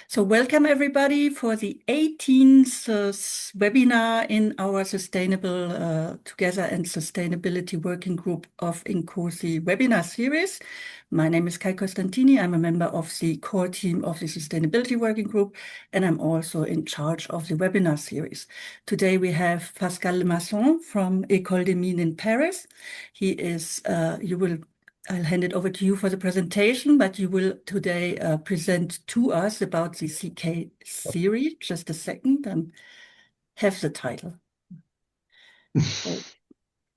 So welcome everybody for the 18th webinar in our Sustainable Together and Sustainability Working Group of INCOSI webinar series. My name is Kai Costantini. I'm a member of the core team of the Sustainability Working Group, and I'm also in charge of the webinar series. Today we have Pascal Le Masson from École des Mines in Paris. He is, I'll hand it over to you for the presentation, but you will today present to us about the CK theory. Just a second, and have the title.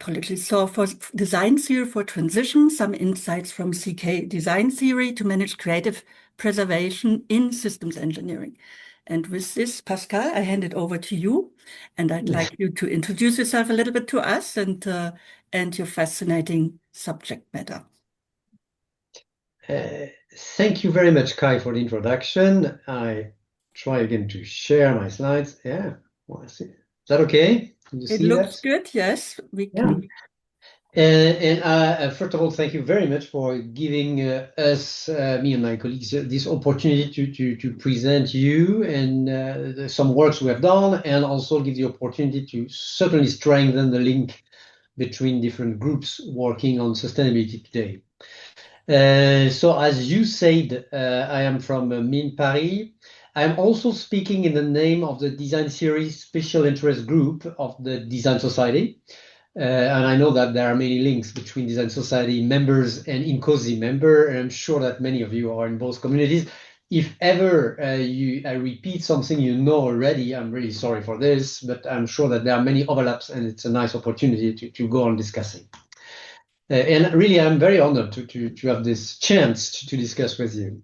Apologies. So for design theory for transition, some insights from CK design theory to manage creative preservation in systems engineering. And with this, Pascal, I hand it over to you, and I'd like you to introduce yourself a little bit to us and your fascinating subject matter. Thank you very much, Kai, for the introduction. I try again to share my slides. Yeah, well, see. Is that okay? Can you It see looks that? good, yes. We can. And first of all, thank you very much for giving us, me and my colleagues, this opportunity to present you and some works we have done, and also give the opportunity to certainly strengthen the link between different groups working on sustainability today. So as you said, I am from Mines Paris. I'm also speaking in the name of the Design Series Special Interest Group of the Design Society. And I know that there are many links between Design Society members and INCOSI member, and I'm sure that many of you are in both communities. If ever I repeat something you know already, I'm really sorry for this, but I'm sure that there are many overlaps, and it's a nice opportunity to go on discussing. And really, I'm very honored to have this chance to discuss with you.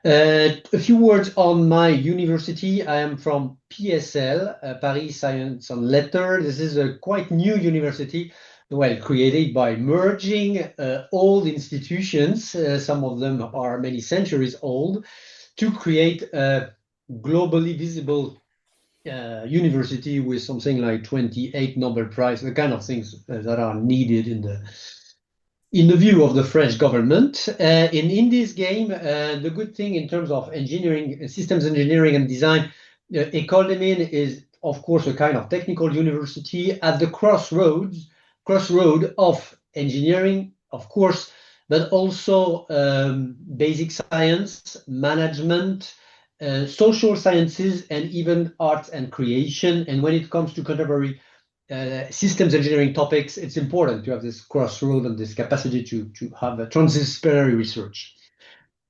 A few words on my university. I am from PSL, Paris Science and Letters. This is a quite new university, well, created by merging old institutions, some of them are many centuries old, to create a globally visible university with something like 28 Nobel Prize, the kind of things that are needed in the view of the French government. And in this game, the good thing in terms of engineering, systems engineering and design, École des Mines is, of course, a kind of technical university at the crossroad of engineering, of course, but also basic science, management, social sciences, and even arts and creation. And when it comes to contemporary systems engineering topics, it's important to have this crossroad and this capacity to have a transdisciplinary research.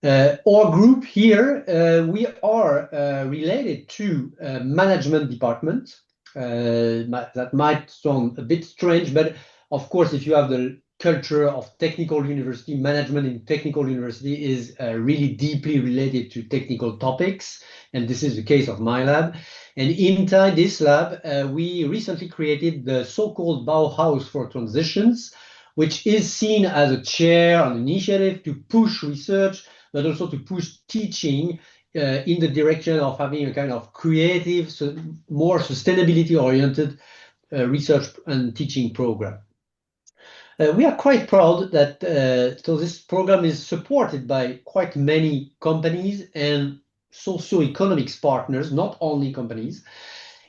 Our group here, we are related to management department. That might sound a bit strange, but of course, if you have the culture of technical university, management in technical university is really deeply related to technical topics. And this is the case of my lab. And inside this lab, we recently created the so-called Bauhaus for transitions, which is seen as a chair, an initiative to push research, but also to push teaching in the direction of having a kind of creative, more sustainability-oriented research and teaching program. We are quite proud that so this program is supported by quite many companies and socio-economics partners, not only companies.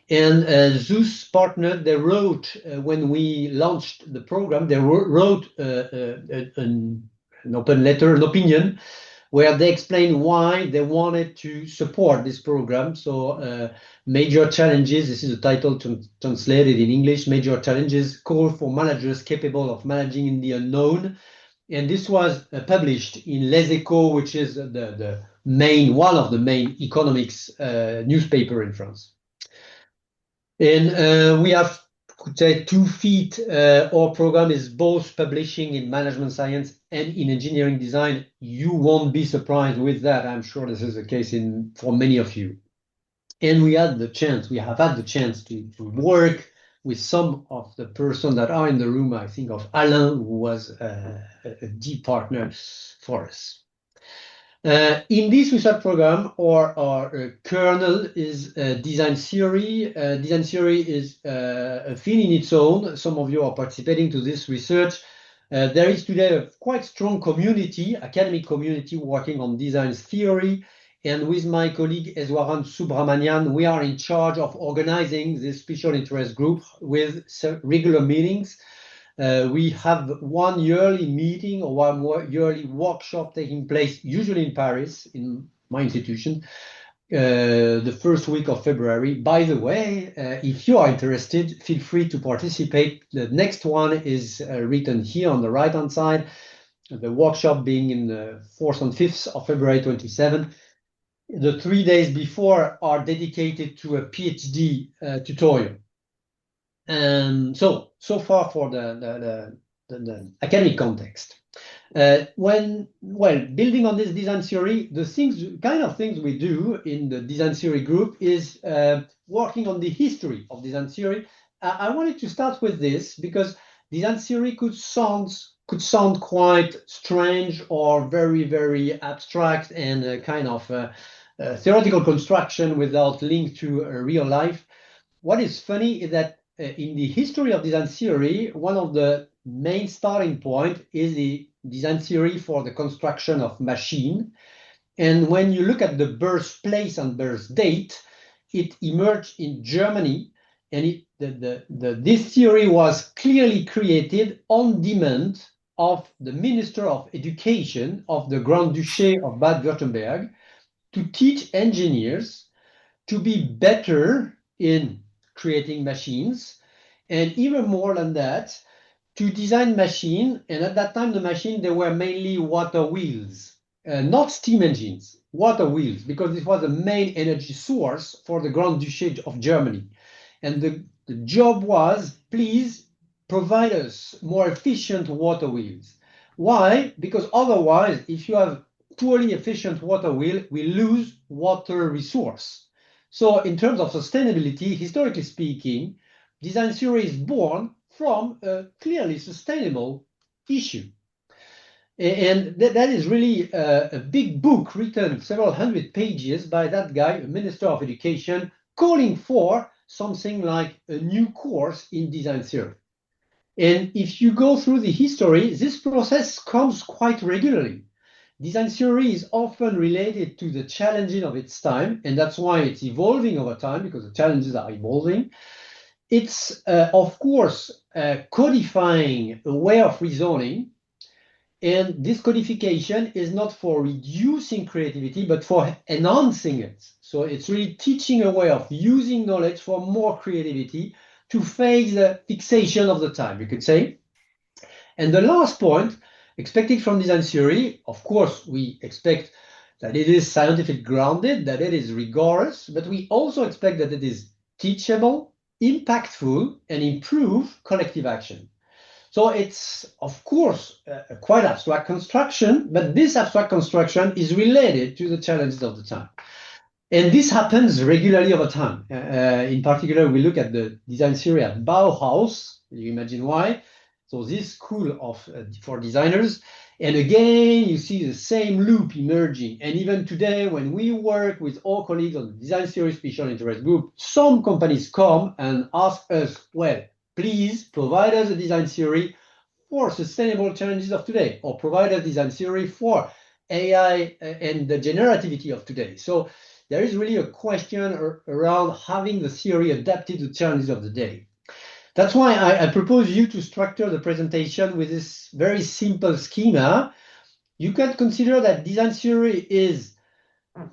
And those partners, they wrote, when we launched the program, they wrote an open letter, an opinion, where they explain why they wanted to support this program. So major challenges, this is the title translated in English, major challenges call for managers capable of managing in the unknown. And this was published in Les Echos, which is the one of the main economics newspaper in France. And we have, could say, 2 feet. Our program is both publishing in management science and in engineering design. You won't be surprised with that. I'm sure this is the case for many of you. And we have had the chance to work with some of the persons that are in the room. I think of Alain, who was a deep partner for us. In this research program, our kernel is design theory. Design theory is a field in its own. Some of you are participating to this research. There is today a quite strong community, academic community, working on design theory. And with my colleague Eswaran Subramanian, we are in charge of organizing this special interest group with regular meetings. We have one yearly meeting or one yearly workshop taking place, usually in Paris, in my institution, the first week of February. By the way, if you are interested, feel free to participate. The next one is written here on the right-hand side, the workshop being in the 4th and 5th of February 27. The 3 days before are dedicated to a PhD tutorial. And so far for the academic context. Building on this design theory, the kind of things we do in the design theory group is working on the history of design theory. I wanted to start with this because design theory could sound quite strange or very, very abstract and kind of theoretical construction without link to real life. What is funny is that in the history of design theory, one of the main starting point is the design theory for the construction of machine. And when you look at the birthplace and birth date, it emerged in Germany, and this theory was clearly created on demand of the Minister of Education of the Grand Duchy of Bad-Württemberg to teach engineers to be better in creating machines, and even more than that, to design machine. And at that time, the machine, they were mainly water wheels, not steam engines, water wheels, because this was the main energy source for the Grand Duchy of Germany. And the job was, please provide us more efficient water wheels. Why? Because otherwise, if you have poorly efficient water wheel, we lose water resource. So in terms of sustainability, historically speaking, design theory is born from a clearly sustainable issue. And that is really a big book written several hundred pages by that guy, a Minister of Education, calling for something like a new course in design theory. And if you go through the history, this process comes quite regularly. Design theory is often related to the challenges of its time, and that's why it's evolving over time, because the challenges are evolving. It's, of course, codifying a way of reasoning, and this codification is not for reducing creativity, but for enhancing it. So it's really teaching a way of using knowledge for more creativity to face the fixation of the time, you could say. And the last point, expected from design theory, of course, we expect that it is scientific grounded, that it is rigorous, but we also expect that it is teachable, impactful, and improve collective action. So it's, of course, a quite abstract construction, but this abstract construction is related to the challenges of the time. And this happens regularly over time. In particular, we look at the design theory at Bauhaus. You imagine why. So this school for designers. And again, you see the same loop emerging. And even today, when we work with our colleagues on the design theory special interest group, some companies come and ask us, well, please provide us a design theory for sustainable challenges of today, or provide us design theory for AI and the generativity of today. So there is really a question around having the theory adapted to the challenges of the day. That's why I propose you to structure the presentation with this very simple schema. You can consider that design theory is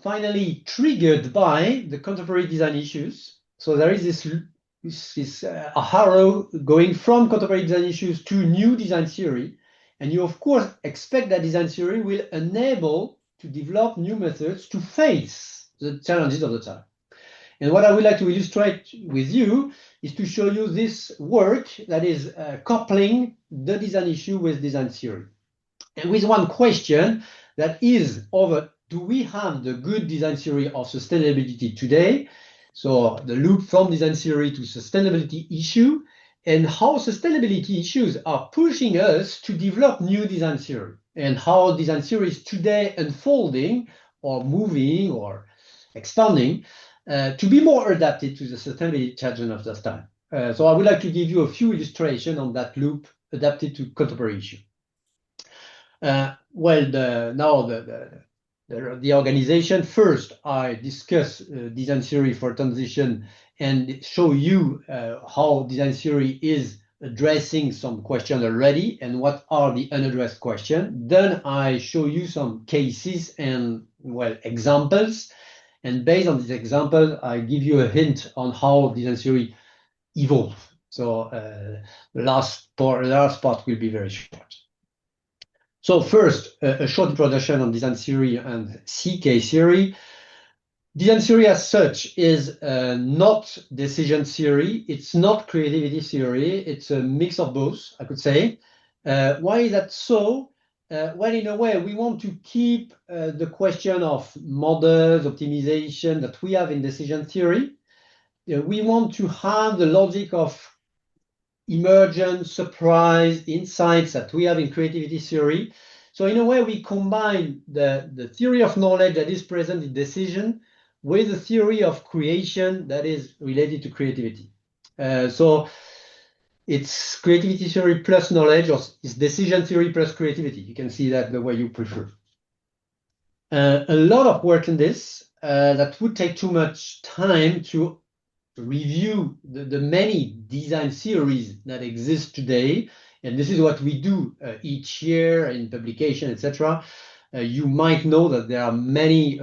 finally triggered by the contemporary design issues. So there is this arrow going from contemporary design issues to new design theory. And you, of course, expect that design theory will enable to develop new methods to face the challenges of the time. And what I would like to illustrate with you is to show you this work that is coupling the design issue with design theory. And with one question that is over, do we have the good design theory of sustainability today? So the loop from design theory to sustainability issue, and how sustainability issues are pushing us to develop new design theory, and how design theory is today unfolding or moving or expanding to be more adapted to the sustainability challenge of this time. So I would like to give you a few illustrations on that loop adapted to contemporary issue. the organization. First, I discuss design theory for transition and show you how design theory is addressing some questions already and what are the unaddressed questions. Then I show you some cases and, well, examples. And based on this example, I give you a hint on how design theory evolves. So the last part will be very short. So first, a short introduction on design theory and CK theory. Design theory as such is not decision theory. It's not creativity theory. It's a mix of both, I could say. Why is that so? Well, in a way, we want to keep the question of models, optimization that we have in decision theory. We want to have the logic of emergent, surprise, insights that we have in creativity theory. So in a way, we combine the theory of knowledge that is present in decision with the theory of creation that is related to creativity. So it's creativity theory plus knowledge, or it's decision theory plus creativity. You can see that the way you prefer. A lot of work in this that would take too much time to review the many design theories that exist today. And this is what we do each year in publication, etc. You might know that there are many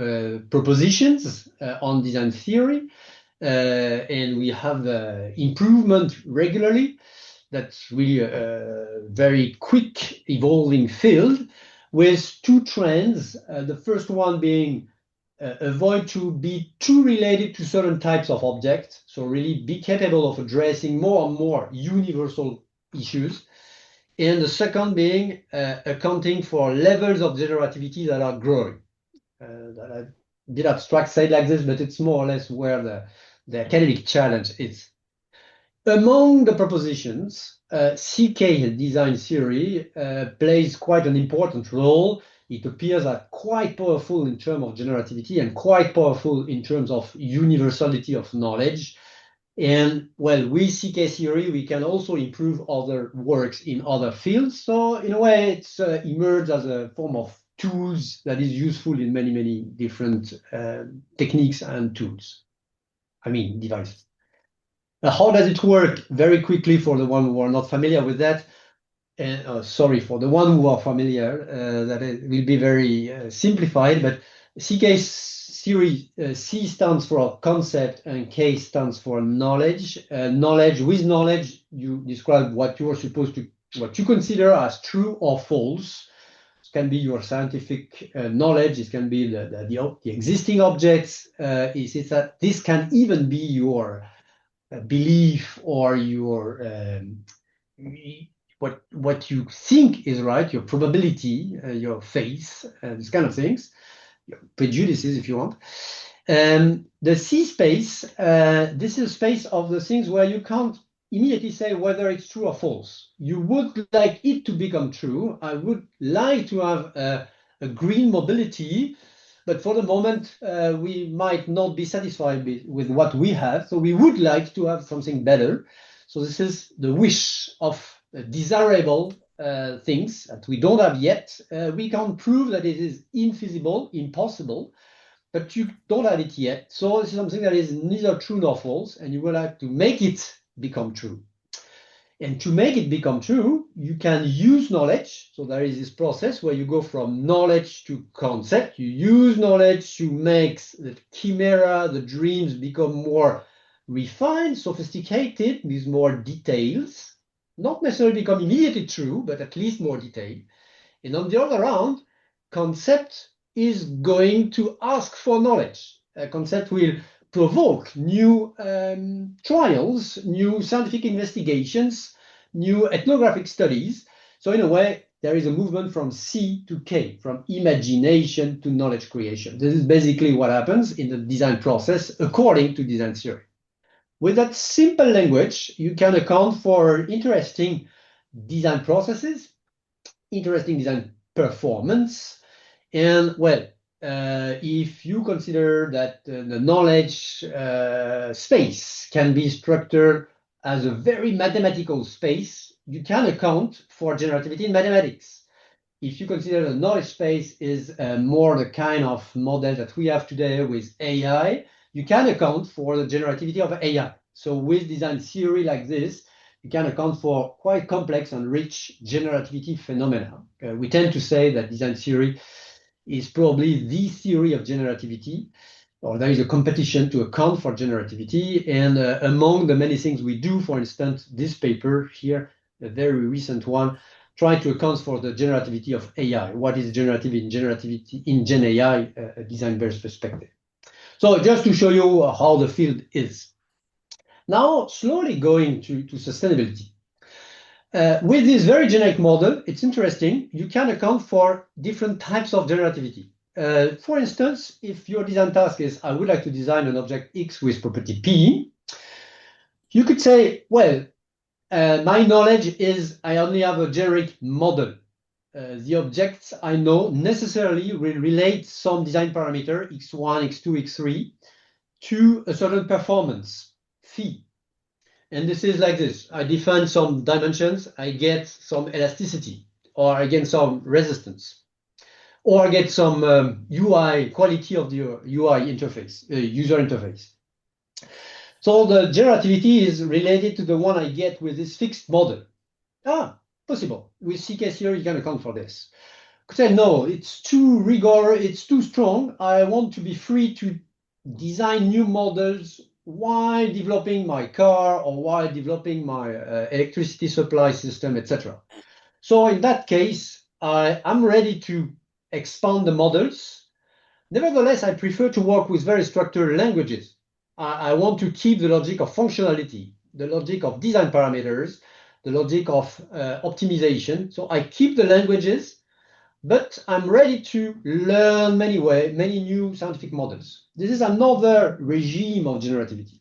propositions on design theory, and we have improvement regularly. That's really a very quick evolving field with two trends. The first one being avoid to be too related to certain types of objects. So really be capable of addressing more and more universal issues. And the second being accounting for levels of generativity that are growing. That a bit abstract said like this, but it's more or less where the academic challenge is. Among the propositions, CK design theory plays quite an important role. It appears as quite powerful in terms of generativity and quite powerful in terms of universality of knowledge. And well, with CK theory, we can also improve other works in other fields. So in a way, it's emerged as a form of tools that is useful in many, many different techniques and tools. I mean, devices. How does it work? Very quickly for the one who are not familiar with that. Sorry, for the one who are familiar, that it will be very simplified, but CK theory, C stands for concept and K stands for knowledge. Knowledge, with knowledge, you describe what you are supposed to, what you consider as true or false. It can be your scientific knowledge, it can be the existing objects, is that this can even be your belief or your what you think is right, your probability, your faith, these kind of things, your prejudices, if you want. The C space, this is a space of the things where you can't immediately say whether it's true or false. You would like it to become true. I would like to have a green mobility, but for the moment, we might not be satisfied with what we have. So we would like to have something better. So this is the wish of desirable things that we don't have yet. We can prove that it is infeasible, impossible, but you don't have it yet. So this is something that is neither true nor false, and you will have to make it become true. And to make it become true, you can use knowledge. So there is this process where you go from knowledge to concept. You use knowledge to make the chimera, the dreams become more refined, sophisticated, with more details. Not necessarily become immediately true, but at least more detailed. And on the other hand, concept is going to ask for knowledge. A concept will provoke new trials, new scientific investigations, new ethnographic studies. So in a way, there is a movement from C to K, from imagination to knowledge creation. This is basically what happens in the design process according to design theory. With that simple language, you can account for interesting design processes, interesting design performance, and well, if you consider that the knowledge space can be structured as a very mathematical space, you can account for generativity in mathematics. if you consider the knowledge space is more the kind of model that we have today with AI, you can account for the generativity of AI. So with design theory like this, you can account for quite complex and rich generativity phenomena. We tend to say that design theory is probably the theory of generativity, or there is a competition to account for generativity. And among the many things we do, for instance, this paper here, a very recent one, try to account for the generativity of AI. What is generativity in Gen AI, a design-based perspective? So just to show you how the field is. Now, slowly going to sustainability. With this very generic model, it's interesting, you can account for different types of generativity. For instance, if your design task is, I would like to design an object X with property P, you could say, well, my knowledge is I only have a generic model. The objects I know necessarily will relate some design parameter, X1, X2, X3, to a certain performance, phi. And this is like this. I define some dimensions, I get some elasticity, or I get some resistance, or I get some UI, quality of the UI interface, user interface. So the generativity is related to the one I get with this fixed model. Possible. With CK here, you can account for this. Could say, no, it's too rigorous, it's too strong. I want to be free to design new models while developing my car or while developing my electricity supply system, etc. So in that case, I'm ready to expand the models. Nevertheless, I prefer to work with very structured languages. I want to keep the logic of functionality, the logic of design parameters, the logic of optimization. So I keep the languages, but I'm ready to learn many new scientific models. This is another regime of generativity.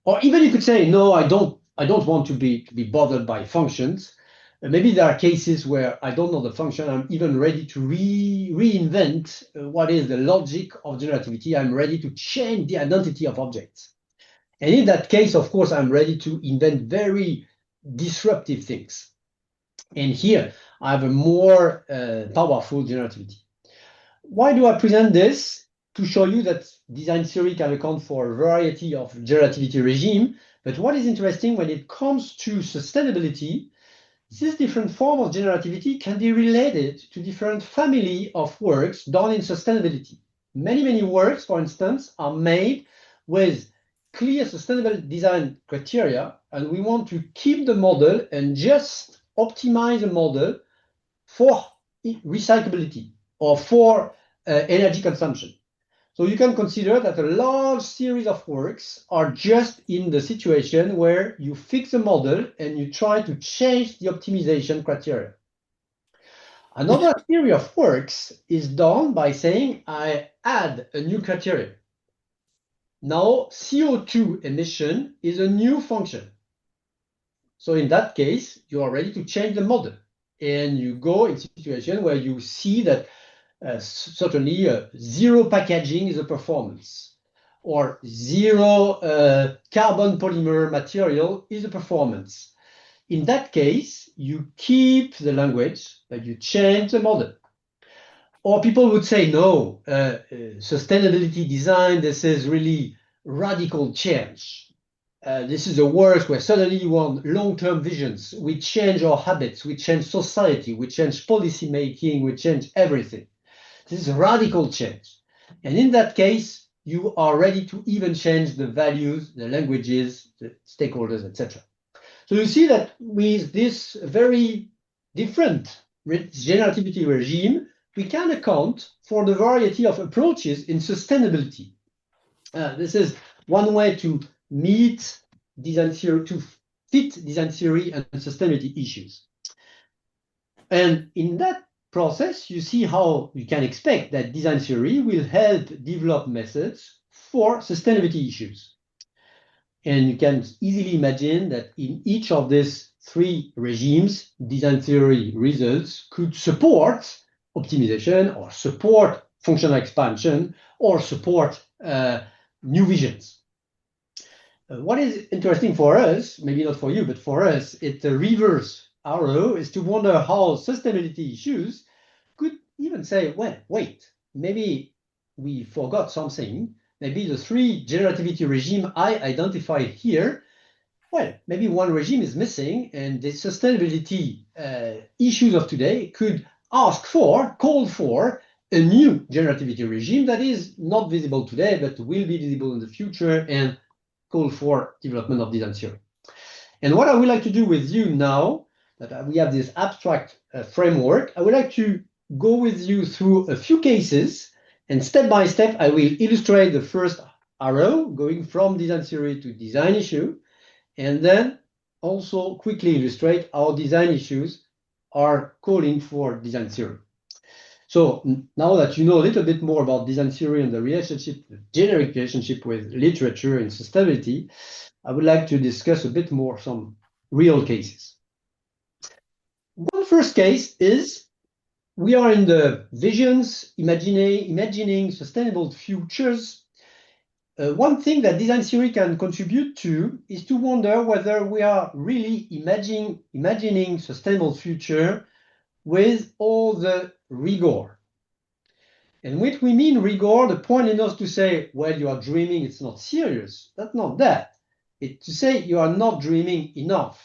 Or even you could say, no, I don't want to be bothered by functions. Maybe there are cases where I don't know the function. I'm even ready to reinvent what is the logic of generativity. I'm ready to change the identity of objects. And in that case, of course, I'm ready to invent very disruptive things. And here I have a more powerful generativity. Why do I present this? To show you that design theory can account for a variety of generativity regime. But what is interesting when it comes to sustainability, this different form of generativity can be related to different family of works done in sustainability. Many works, for instance, are made with clear sustainable design criteria, and we want to keep the model and just optimize the model for recyclability or for energy consumption. So you can consider that a large series of works are just in the situation where you fix a model and you try to change the optimization criteria. Another theory of works is done by saying, I add a new criteria. Now, CO2 emission is a new function. So in that case, you are ready to change the model. And you go in a situation where you see that certainly zero packaging is a performance, or zero carbon polymer material is a performance. In that case, you keep the language, but you change the model. Or people would say, no, sustainability design, this is really radical change. This is a work where suddenly you want long-term visions. We change our habits, we change society, we change policy making, we change everything. This is a radical change. And in that case, you are ready to even change the values, the languages, the stakeholders, etc. So you see that with this very different generativity regime, we can account for the variety of approaches in sustainability. This is one way to meet design theory, to fit design theory and sustainability issues. And in that process, you see how you can expect that design theory will help develop methods for sustainability issues. And you can easily imagine that in each of these three regimes, design theory results could support optimization or support functional expansion or support new visions. What is interesting for us, maybe not for you, but for us, it's a reverse arrow, is to wonder how sustainability issues could even say, well, wait, maybe we forgot something. Maybe the three generativity regime I identified here, well, maybe one regime is missing, and the sustainability issues of today could call for a new generativity regime that is not visible today, but will be visible in the future and call for development of design theory. And what I would like to do with you now, that we have this abstract framework, I would like to go with you through a few cases, and step by step, I will illustrate the first arrow, going from design theory to design issue, and then also quickly illustrate how design issues are calling for design theory. So now that you know a little bit more about design theory and the relationship, the generic relationship with literature and sustainability, I would like to discuss a bit more some real cases. One first case is we are in the visions, imagining sustainable futures. One thing that design theory can contribute to is to wonder whether we are really imagining sustainable future with all the rigor. And what we mean rigor, the point is not to say, well, you are dreaming, it's not serious. That's not that. It's to say you are not dreaming enough.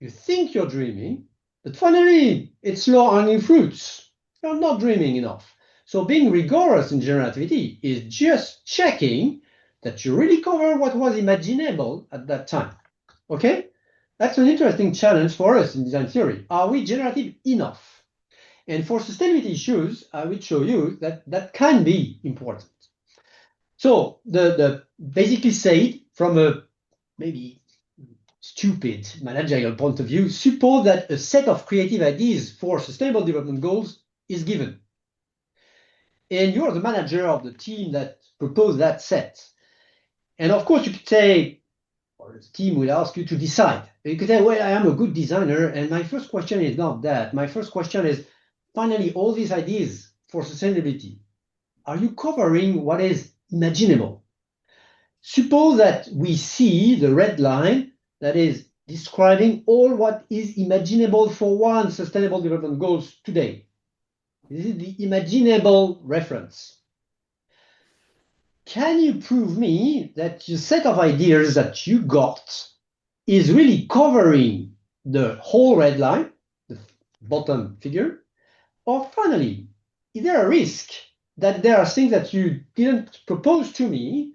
You think you're dreaming, but finally it's low-hanging fruits. You're not dreaming enough. So being rigorous in generativity is just checking that you really cover what was imaginable at that time. Okay? That's an interesting challenge for us in design theory. Are we generative enough? And for sustainability issues, I will show you that that can be important. So the basically said from a maybe stupid managerial point of view, suppose that a set of creative ideas for sustainable development goals is given. And you're the manager of the team that proposed that set. And of course, you could say, or the team will ask you to decide. You could say, well, I am a good designer, and my first question is not that. My first question is, finally, all these ideas for sustainability, are you covering what is imaginable? Suppose that we see the red line that is describing all what is imaginable for one sustainable development goals today. This is the imaginable reference. Can you prove me that the set of ideas that you got is really covering the whole red line, the bottom figure? Or finally, is there a risk that there are things that you didn't propose to me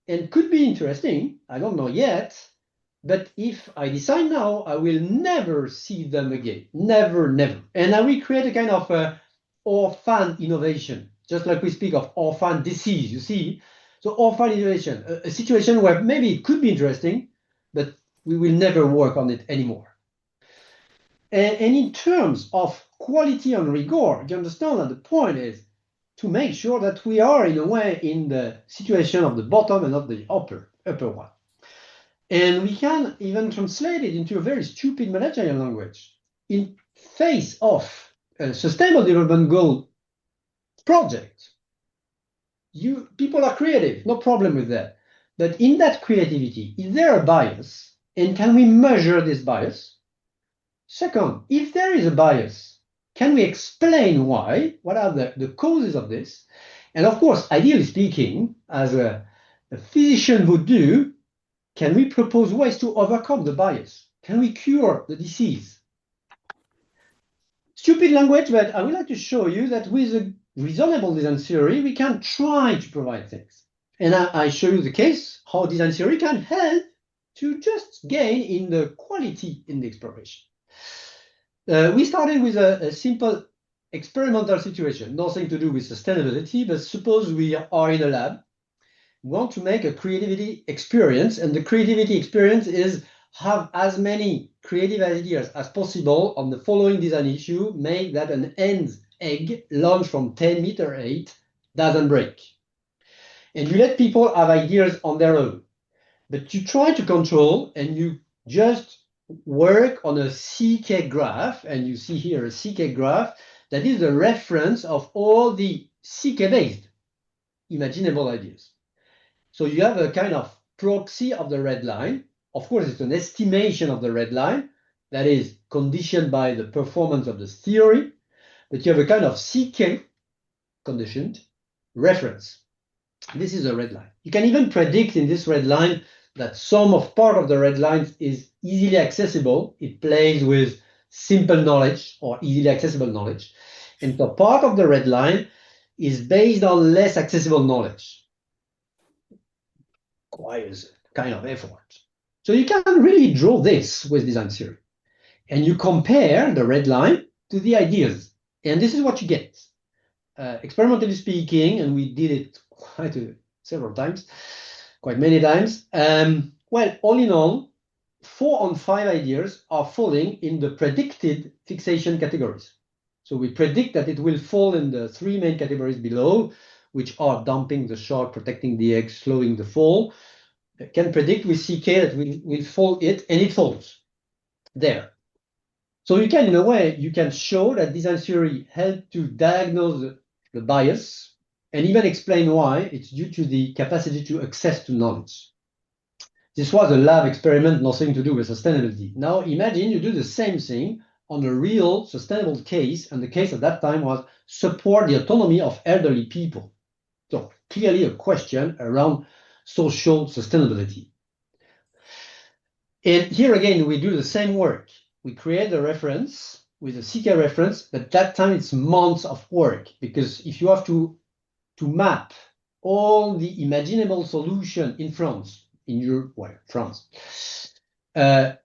and could be interesting? I don't know yet, but if I decide now, I will never see them again. Never, never. And I will create a kind of orphan innovation, just like we speak of orphan disease, you see? So orphan innovation, a situation where maybe it could be interesting, but we will never work on it anymore. And in terms of quality and rigor, you understand that the point is to make sure that we are, in a way, in the situation of the bottom and not the upper one. And we can even translate it into a very stupid managerial language. In face of a sustainable development goal project, people are creative, no problem with that. But in that creativity, is there a bias? And can we measure this bias? Second, if there is a bias, can we explain why? What are the causes of this? And of course, ideally speaking, as a physician would do, can we propose ways to overcome the bias? Can we cure the disease? Stupid language, but I would like to show you that with a reasonable design theory, we can try to provide things. And I show you the case, how design theory can help to just gain in the quality in the exploration. We started with a simple experimental situation, nothing to do with sustainability, but suppose we are in a lab. We want to make a creativity experience, and the creativity experience is have as many creative ideas as possible on the following design issue, make that an end egg launched from 10-meter height doesn't break. And you let people have ideas on their own, but you try to control and you just work on a CK graph, and you see here a CK graph that is the reference of all the CK-based imaginable ideas. So you have a kind of proxy of the red line. Of course, it's an estimation of the red line that is conditioned by the performance of the theory. but you have a kind of CK, conditioned, reference. This is a red line. You can even predict in this red line that some of part of the red line is easily accessible. It plays with simple knowledge or easily accessible knowledge. And the part of the red line is based on less accessible knowledge. Requires kind of effort. So you can really draw this with design theory. And you compare the red line to the ideas. And this is what you get. Experimentally speaking, and we did it several times, quite many times. Well, all in all, 4 on 5 ideas are falling in the predicted fixation categories. So we predict that it will fall in the 3 main categories below, which are damping the shock, protecting the egg, slowing the fall. Can predict with CK that will fall it, and it falls there. So you can, in a way, you can show that design theory helped to diagnose the bias and even explain why. It's due to the capacity to access to knowledge. This was a lab experiment, nothing to do with sustainability. Now imagine you do the same thing on a real sustainable case, and the case at that time was support the autonomy of elderly people. So clearly a question around social sustainability. And here again, we do the same work. We create a reference with a CK reference, but that time it's months of work, because if you have to map all the imaginable solution in France,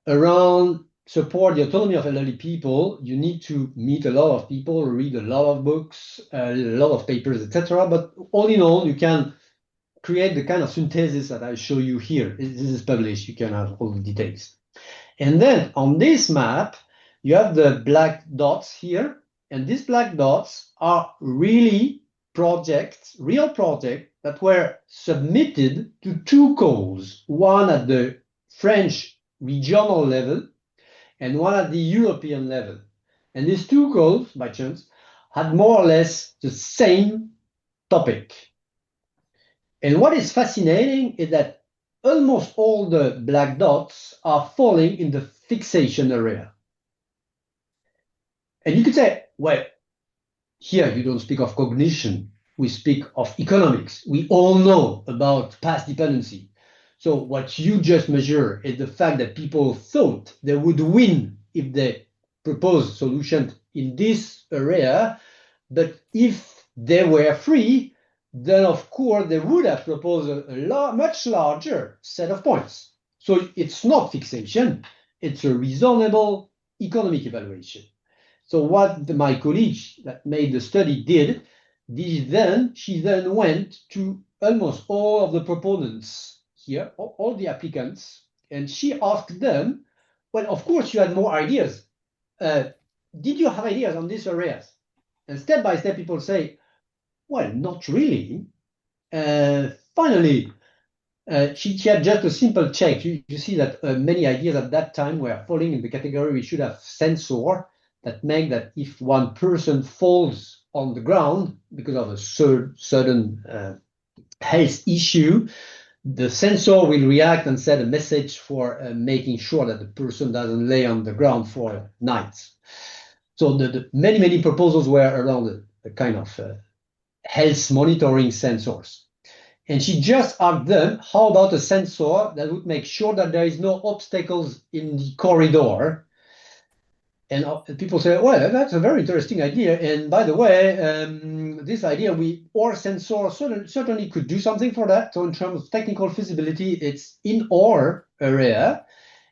around support the autonomy of elderly people, you need to meet a lot of people, read a lot of books, a lot of papers, etc. But all in all, you can create the kind of synthesis that I show you here. This is published. You can have all the details. And then on this map, you have the black dots here. And these black dots are really projects, real projects that were submitted to 2 calls, one at the French regional level and one at the European level. And these 2 calls, by chance, had more or less the same topic. And what is fascinating is that almost all the black dots are falling in the fixation area. And you could say, well, here you don't speak of cognition, we speak of economics. We all know about past dependency. So what you just measure is the fact that people thought they would win if they proposed solutions in this area, but if they were free, then of course they would have proposed a much larger set of points. So it's not fixation, it's a reasonable economic evaluation. So what my colleague that made the study did, she then went to almost all of the proponents here, all the applicants, and she asked them, well, of course you had more ideas. Did you have ideas on these areas? And step by step people say, well, not really. Finally, she had just a simple check. You see that many ideas at that time were falling in the category we should have sensor that make that if one person falls on the ground because of a sudden health issue, the sensor will react and send a message for making sure that the person doesn't lay on the ground for nights. So the many proposals were around the kind of health monitoring sensors. And she just asked them, how about a sensor that would make sure that there is no obstacles in the corridor? And people say, well, that's a very interesting idea. And by the way, this idea, our sensor certainly could do something for that. So in terms of technical feasibility, it's in our area.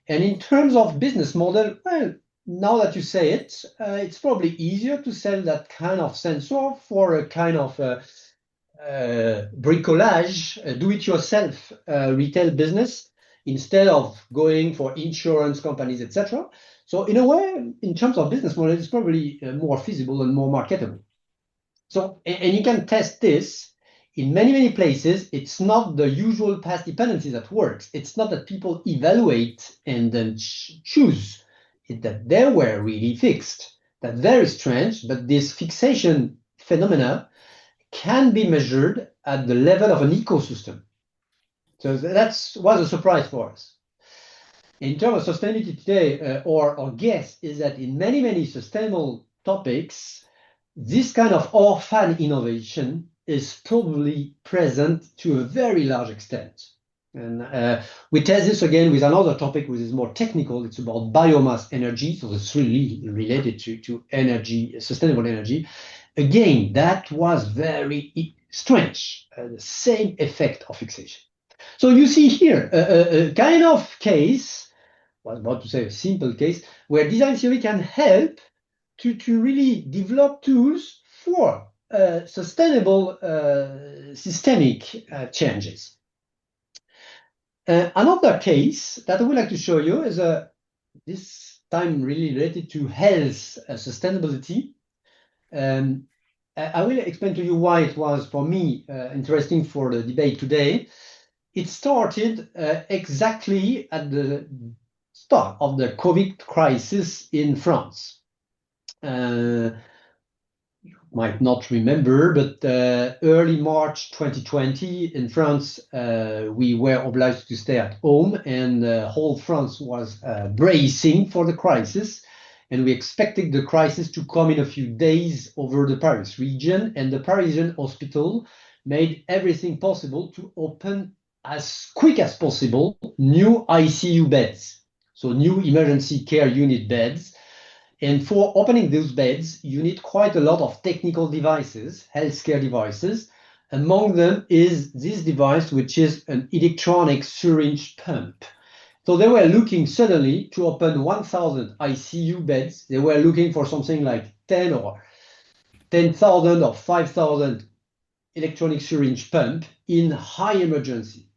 And in terms of business model, well, now that you say it, it's probably easier to sell that kind of sensor for a kind of bricolage, do-it-yourself retail business, instead of going for insurance companies, etc. So in a way, in terms of business model, it's probably more feasible and more marketable. So, and you can test this in many places. It's not the usual past dependency that works. It's not that people evaluate and then choose. It's that they were really fixed. That's very strange, but this fixation phenomena can be measured at the level of an ecosystem. So that was a surprise for us. In terms of sustainability today, our guess is that in many sustainable topics, this kind of orphan innovation is probably present to a very large extent. And we test this again with another topic which is more technical. It's about biomass energy. So it's really related to energy, sustainable energy. Again, that was very strange, the same effect of fixation. So you see here a kind of case, I was about to say a simple case, where design theory can help to really develop tools for sustainable systemic changes. Another case that I would like to show you is this time really related to health sustainability. I will explain to you why it was, for me, interesting for the debate today. It started exactly at the start of the COVID crisis in France. You might not remember, but early March 2020 in France, we were obliged to stay at home, and whole France was bracing for the crisis. And we expected the crisis to come in a few days over the Paris region, and the Parisian hospital made everything possible to open as quick as possible new ICU beds, so new emergency care unit beds. And for opening those beds, you need quite a lot of technical devices, healthcare devices. Among them is this device, which is an electronic syringe pump. So they were looking suddenly to open 1,000 ICU beds. They were looking for something like 10 or 10,000 or 5,000 electronic syringe pump in high emergency.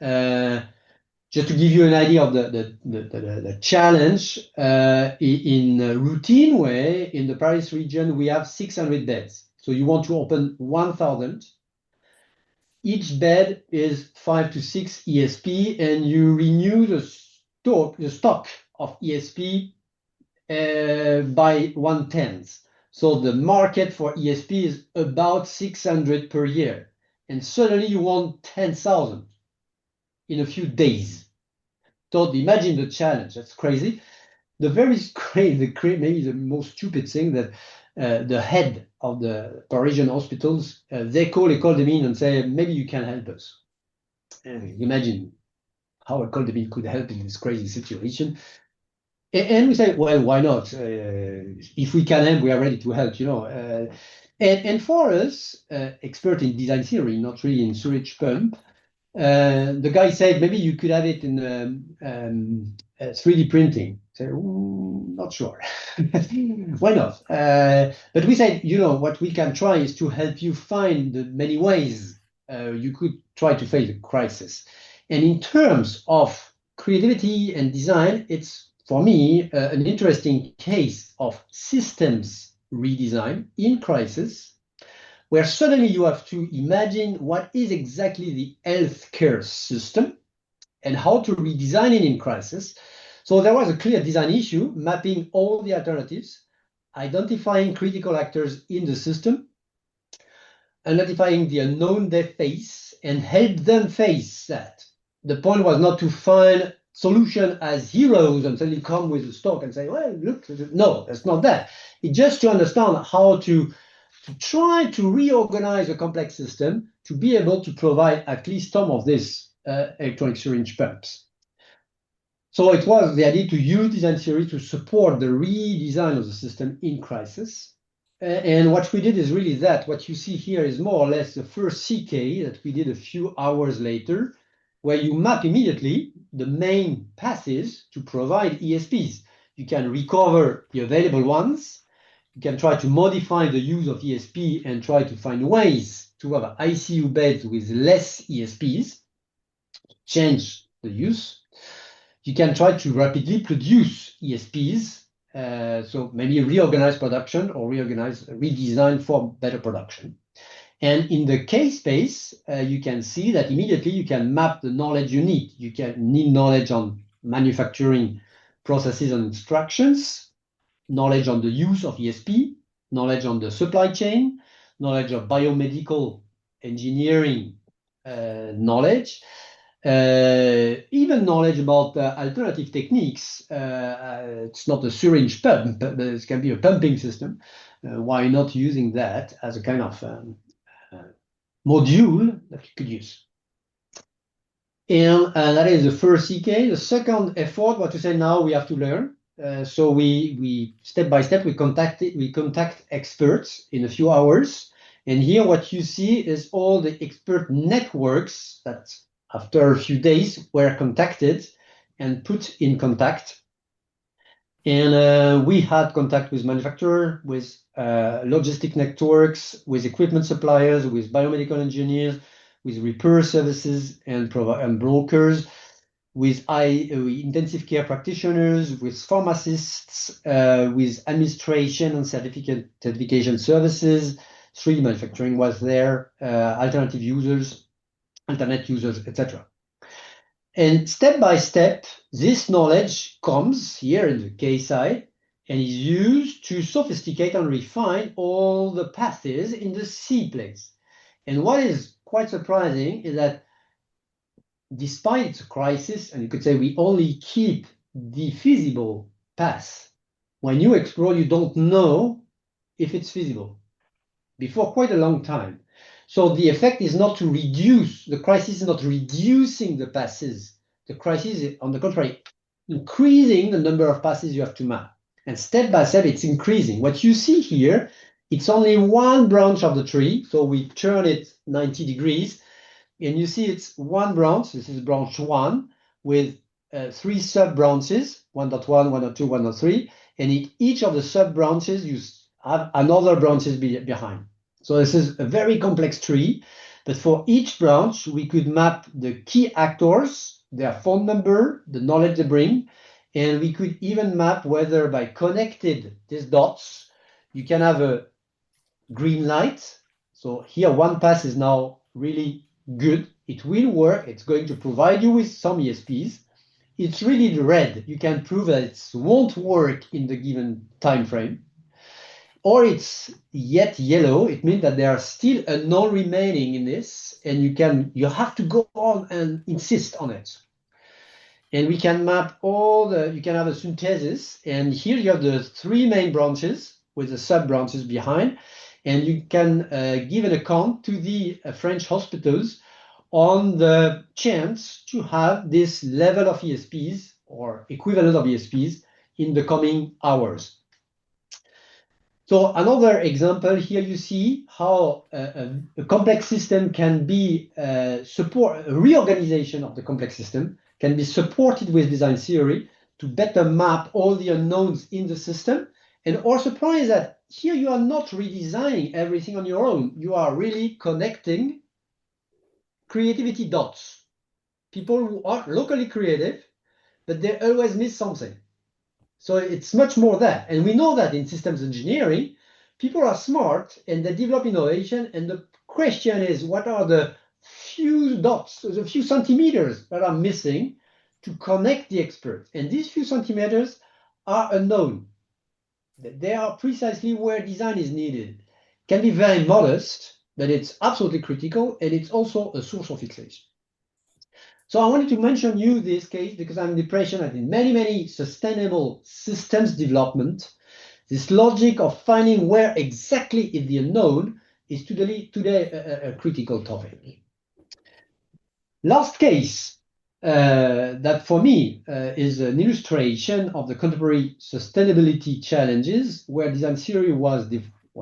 Just to give you an idea of the challenge, in a routine way, in the Paris region, we have 600 beds. So you want to open 1,000. Each bed is 5 to 6 ESP, and you renew the stock of ESP by 1/10. So the market for ESP is about 600 per year. And suddenly you want 10,000 in a few days. So imagine the challenge. That's crazy. The very crazy, maybe the most stupid thing that the head of the Parisian hospitals, they call them in and say, maybe you can help us. Imagine how a call them in could help in this crazy situation. And we say, well, why not? If we can help, we are ready to help, you know. And for us, expert in design theory, not really in sewage pump, the guy said maybe you could have it in 3D printing. So, not sure. Why not? But we said, you know, what we can try is to help you find the many ways you could try to face the crisis. And in terms of creativity and design, it's, for me, an interesting case of systems redesign in crisis, where suddenly you have to imagine what is exactly the healthcare system and how to redesign it in crisis. So there was a clear design issue, mapping all the alternatives, identifying critical actors in the system, identifying the unknown they face, and help them face that. The point was not to find solution as heroes and suddenly come with a stock and say, well, look, no, that's not that. It's just to understand how to try to reorganize a complex system to be able to provide at least some of these electronic syringe pumps. So it was the idea to use design theory to support the redesign of the system in crisis. And what we did is really that. What you see here is more or less the first CK that we did a few hours later, where you map immediately the main passes to provide ESPs. You can recover the available ones. You can try to modify the use of ESP and try to find ways to have ICU beds with less ESPs, change the use. You can try to rapidly produce ESPs, so maybe reorganize production or redesign for better production. And in the case space, you can see that immediately you can map the knowledge you need. You can need knowledge on manufacturing processes and instructions, knowledge on the use of ESP, knowledge on the supply chain, knowledge of biomedical engineering knowledge, even knowledge about alternative techniques. It's not a syringe pump, but it can be a pumping system. Why not using that as a kind of module that you could use? And that is the first CK. The second effort, what to say now, we have to learn. So we step by step we contact experts in a few hours. And here what you see is all the expert networks that after a few days were contacted and put in contact. And we had contact with manufacturer, with logistic networks, with equipment suppliers, with biomedical engineers, with repair services and brokers, with intensive care practitioners, with pharmacists, with administration and certification services. 3D manufacturing was there, alternative users, internet users, etc. And step by step, this knowledge comes here in the K side and is used to sophisticate and refine all the paths in the C place. And what is quite surprising is that despite the crisis, and you could say we only keep the feasible path. When you explore, you don't know if it's feasible before quite a long time. So the effect is not to reduce, the crisis is not reducing the passes. The crisis is, on the contrary, increasing the number of passes you have to map. And step by step, it's increasing. What you see here, it's only one branch of the tree. So we turn it 90 degrees. And you see it's one branch. This is branch 1 with 3 sub-branches, 1.1, 1.2, 1.3. And in each of the sub-branches, you have another branches behind. So this is a very complex tree. But for each branch, we could map the key actors, their phone number, the knowledge they bring. And we could even map whether by connected these dots, you can have a green light. So here, one pass is now really good. It will work. It's going to provide you with some ESPs. It's really red. You can prove that it won't work in the given time frame. Or it's yet yellow. It means that there are still unknown remaining in this, and you have to go on and insist on it. And we can map you can have a synthesis, and here you have the 3 main branches with the sub branches behind. And you can give an account to the French hospitals on the chance to have this level of ESPs or equivalent of ESPs in the coming hours. So another example here, you see how a complex system can be a reorganization of the complex system can be supported with design theory to better map all the unknowns in the system. And our surprise that here you are not redesigning everything on your own. You are really connecting creativity dots. People who are locally creative, but they always miss something. So it's much more that. And we know that in systems engineering, people are smart and they develop innovation. And the question is, what are the few dots, the few centimeters that are missing to connect the experts? And these few centimeters are unknown. They are precisely where design is needed. Can be very modest, but it's absolutely critical, and it's also a source of fixation. So I wanted to mention you this case because I'm the impression that in many sustainable systems development, this logic of finding where exactly is the unknown is today a critical topic. Last case that for me is an illustration of the contemporary sustainability challenges where design theory was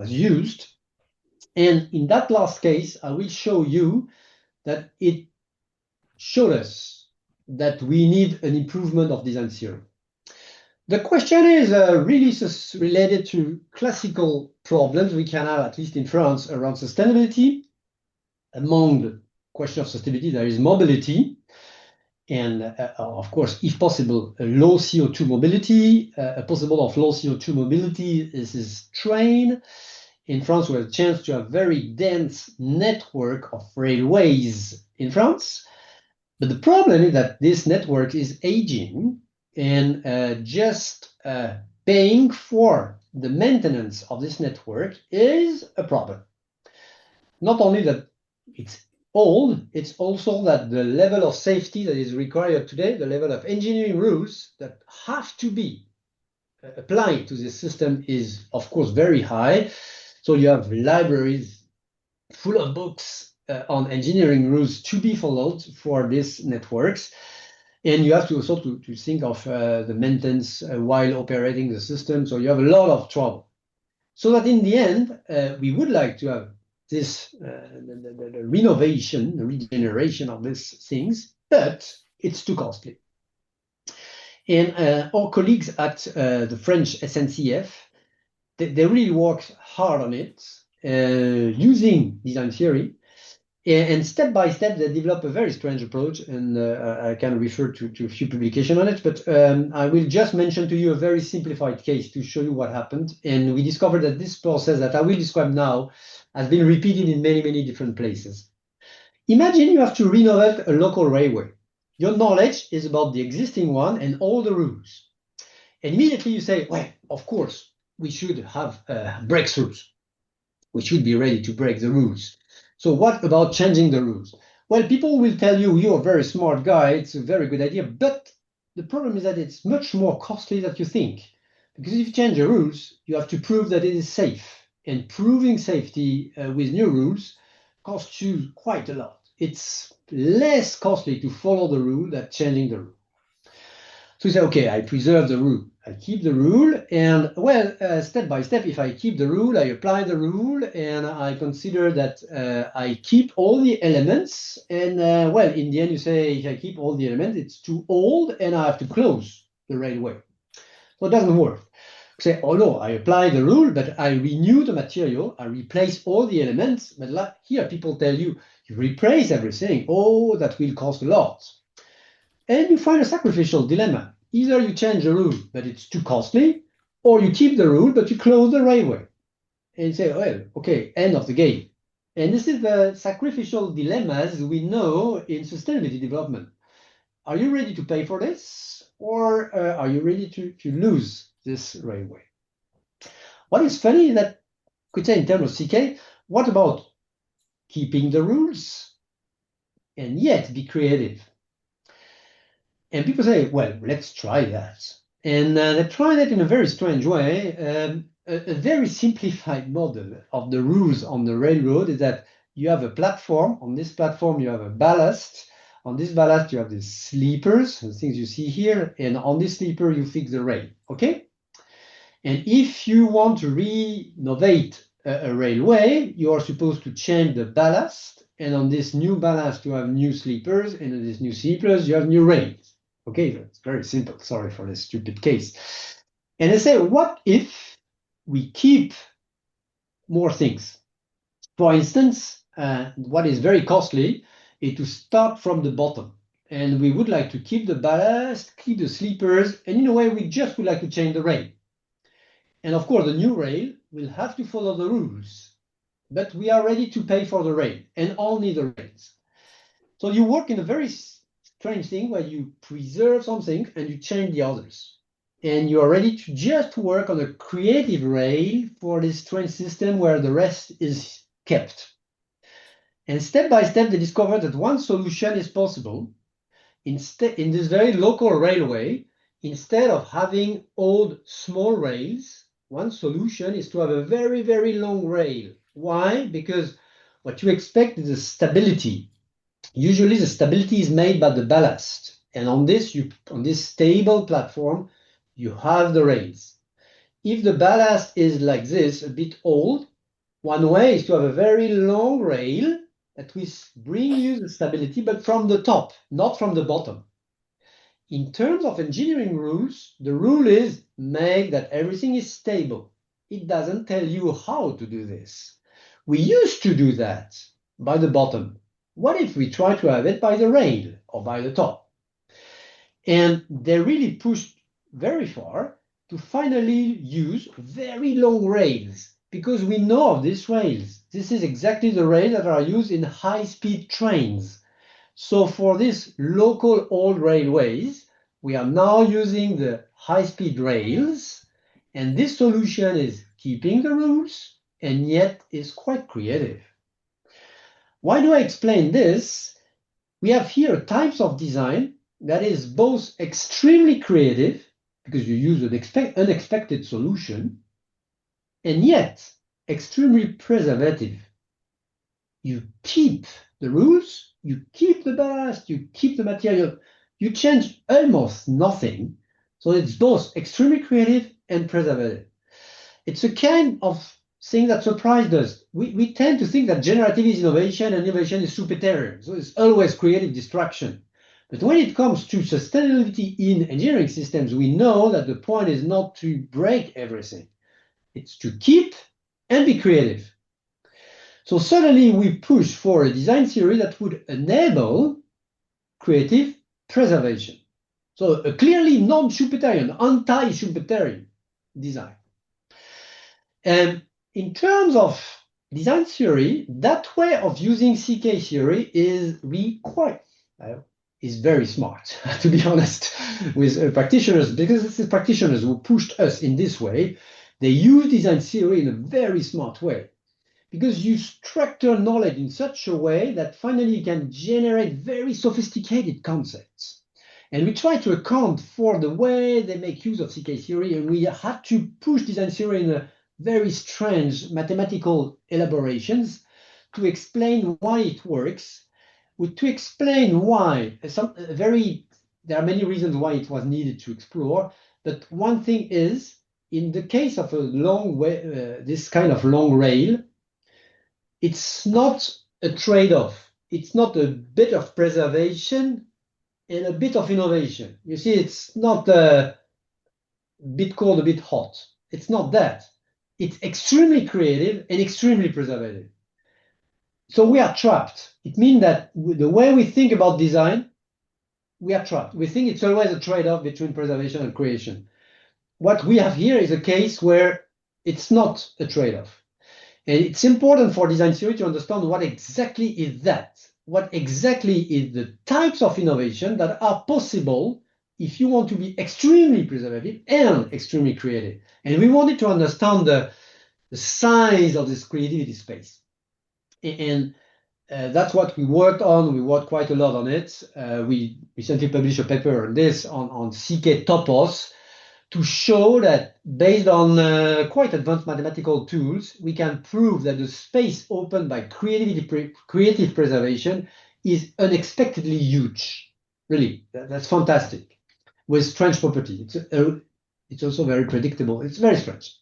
used. And in that last case, I will show you that it showed us that we need an improvement of design theory. The question is really related to classical problems we can have, at least in France, around sustainability. Among the question of sustainability, there is mobility. And of course, if possible, a low CO2 mobility. A possible of low CO2 mobility is train. In France, we have a chance to have a very dense network of railways in France. But the problem is that this network is aging, and just paying for the maintenance of this network is a problem. Not only that it's old, it's also that the level of safety that is required today, the level of engineering rules that have to be applied to this system is, of course, very high. So you have libraries full of books on engineering rules to be followed for these networks. And you have to also to think of the maintenance while operating the system. So you have a lot of trouble. So that in the end, we would like to have this the renovation, the regeneration of these things, but it's too costly. And our colleagues at the French SNCF, they really worked hard on it using design theory. And step by step, they develop a very strange approach, and I can refer to a few publications on it, but I will just mention to you a very simplified case to show you what happened. And we discovered that this process that I will describe now has been repeated in many, many different places. Imagine you have to renovate a local railway. Your knowledge is about the existing one and all the rules. And immediately you say, well, of course, we should have breakthroughs. We should be ready to break the rules. So what about changing the rules? Well, people will tell you, you're a very smart guy, it's a very good idea, but the problem is that it's much more costly than you think. Because if you change the rules, you have to prove that it is safe. And proving safety with new rules costs you quite a lot. It's less costly to follow the rule than changing the rule. So you say, okay, I preserve the rule. I keep the rule, and well, step by step, if I keep the rule, I apply the rule, and I consider that I keep all the elements. And well, in the end, you say, if I keep all the elements, it's too old, and I have to close the railway. So it doesn't work. You say, oh no, I apply the rule, but I renew the material, I replace all the elements. But like here, people tell you, you replace everything. Oh, that will cost a lot. And you find a sacrificial dilemma. Either you change the rule, but it's too costly, or you keep the rule, but you close the railway. And you say, well, okay, end of the game. And this is the sacrificial dilemmas we know in sustainability development. Are you ready to pay for this, or are you ready to lose this railway? What is funny is that, could say in terms of CK, what about keeping the rules and yet be creative? And people say, well, let's try that. And they try that in a very strange way. A very simplified model of the rules on the railroad is that you have a platform. On this platform, you have a ballast. On this ballast, you have the sleepers, the things you see here. And on this sleeper, you fix the rail. Okay? And if you want to renovate a railway, you are supposed to change the ballast. And on this new ballast, you have new sleepers. And on this new sleepers, you have new rails. Okay, that's very simple. Sorry for this stupid case. And I say, what if we keep more things? For instance, what is very costly is to start from the bottom. And we would like to keep the ballast, keep the sleepers, and in a way, we just would like to change the rail. And of course, the new rail will have to follow the rules, but we are ready to pay for the rail and only the rails. So you work in a very strange thing where you preserve something and you change the others. And you are ready to just work on a creative rail for this strange system where the rest is kept. And step by step, they discovered that one solution is possible. In this very local railway, instead of having old small rails, one solution is to have a very, very long rail. Why? Because what you expect is a stability. Usually the stability is made by the ballast. And on this stable platform, you have the rails. If the ballast is like this, a bit old, one way is to have a very long rail that will bring you the stability, but from the top, not from the bottom. In terms of engineering rules, the rule is make that everything is stable. It doesn't tell you how to do this. We used to do that by the bottom. What if we try to have it by the rail or by the top? And they really pushed very far to finally use very long rails, because we know of these rails. This is exactly the rails that are used in high-speed trains. So for these local old railways, we are now using the high-speed rails, and this solution is keeping the rules and yet is quite creative. Why do I explain this? We have here types of design that is both extremely creative, because you use an unexpected solution, and yet extremely preservative. You keep the rules, you keep the ballast, you keep the material, you change almost nothing. So it's both extremely creative and preservative. It's a kind of thing that surprised us. We tend to think that generative is innovation and innovation is supertarian. So it's always creative destruction. But when it comes to sustainability in engineering systems, we know that the point is not to break everything. It's to keep and be creative. So suddenly we push for a design theory that would enable creative preservation. So a clearly non-Schumpeterian, anti-Schumpeterian design. And in terms of design theory, that way of using CK theory is very smart, to be honest, with practitioners, because this is practitioners who pushed us in this way. They use design theory in a very smart way, because you structure knowledge in such a way that finally you can generate very sophisticated concepts. And we try to account for the way they make use of CK theory, and we had to push design theory in a very strange mathematical elaborations to explain why it works, to explain why there are many reasons why it was needed to explore. But one thing is, in the case of a long way, this kind of long rail, it's not a trade-off. It's not a bit of preservation and a bit of innovation. You see, it's not a bit cold, a bit hot. It's not that. It's extremely creative and extremely preservative. So we are trapped. It means that the way we think about design, we are trapped. We think it's always a trade-off between preservation and creation. What we have here is a case where it's not a trade-off. And it's important for design theory to understand what exactly is that. What exactly is the types of innovation that are possible if you want to be extremely preservative and extremely creative. And we wanted to understand the size of this creativity space. And that's what we worked on. We worked quite a lot on it. We recently published a paper on this, on CK topos, to show that based on quite advanced mathematical tools, we can prove that the space opened by creative preservation is unexpectedly huge. Really, that's fantastic, with strange property. It's also very predictable. It's very strange.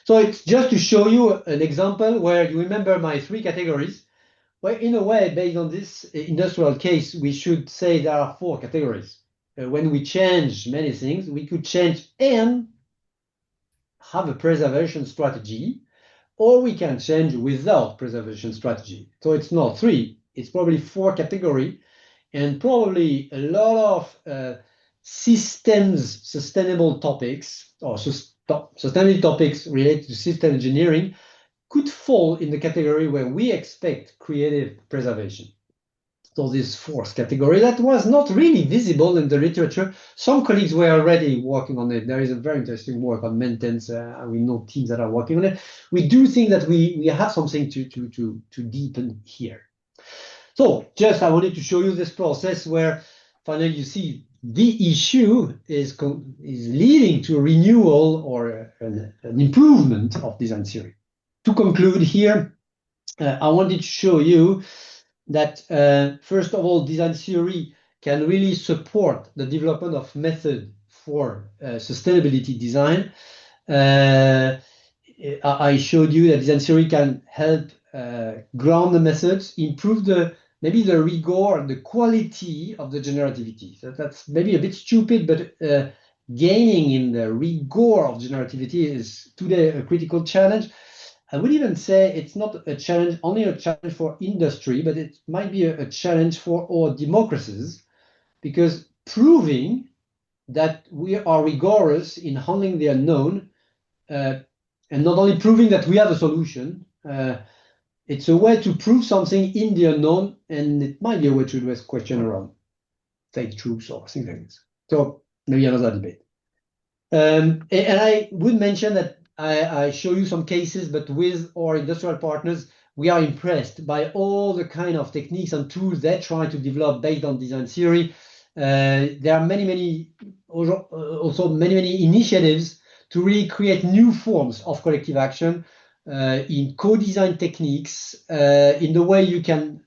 So it's just to show you an example where you remember my three categories. Well, in a way, based on this industrial case, we should say there are four categories. When we change many things, we could change and have a preservation strategy, or we can change without preservation strategy. So it's not three, it's probably four categories, and probably a lot of systems sustainable topics or sustainability topics related to system engineering could fall in the category where we expect creative preservation. So this fourth category that was not really visible in the literature. Some colleagues were already working on it. There is a very interesting work on maintenance. We know teams that are working on it. We do think that we have something to deepen here. So just I wanted to show you this process where finally you see the issue is leading to a renewal or an improvement of design theory. To conclude here, I wanted to show you that first of all, design theory can really support the development of method for sustainability design. I showed you that design theory can help ground the methods, improve maybe the rigor and the quality of the generativity. So that's maybe a bit stupid, but gaining in the rigor of generativity is today a critical challenge. I would even say it's not a challenge, only a challenge for industry, but it might be a challenge for our democracies, because proving that we are rigorous in handling the unknown, and not only proving that we have a solution, it's a way to prove something in the unknown, and it might be a way to address question around fake truths or things like this. So maybe another debate. And I would mention that I show you some cases, but with our industrial partners, we are impressed by all the kind of techniques and tools they try to develop based on design theory. There are also many initiatives to really create new forms of collective action in co-design techniques, in the way you can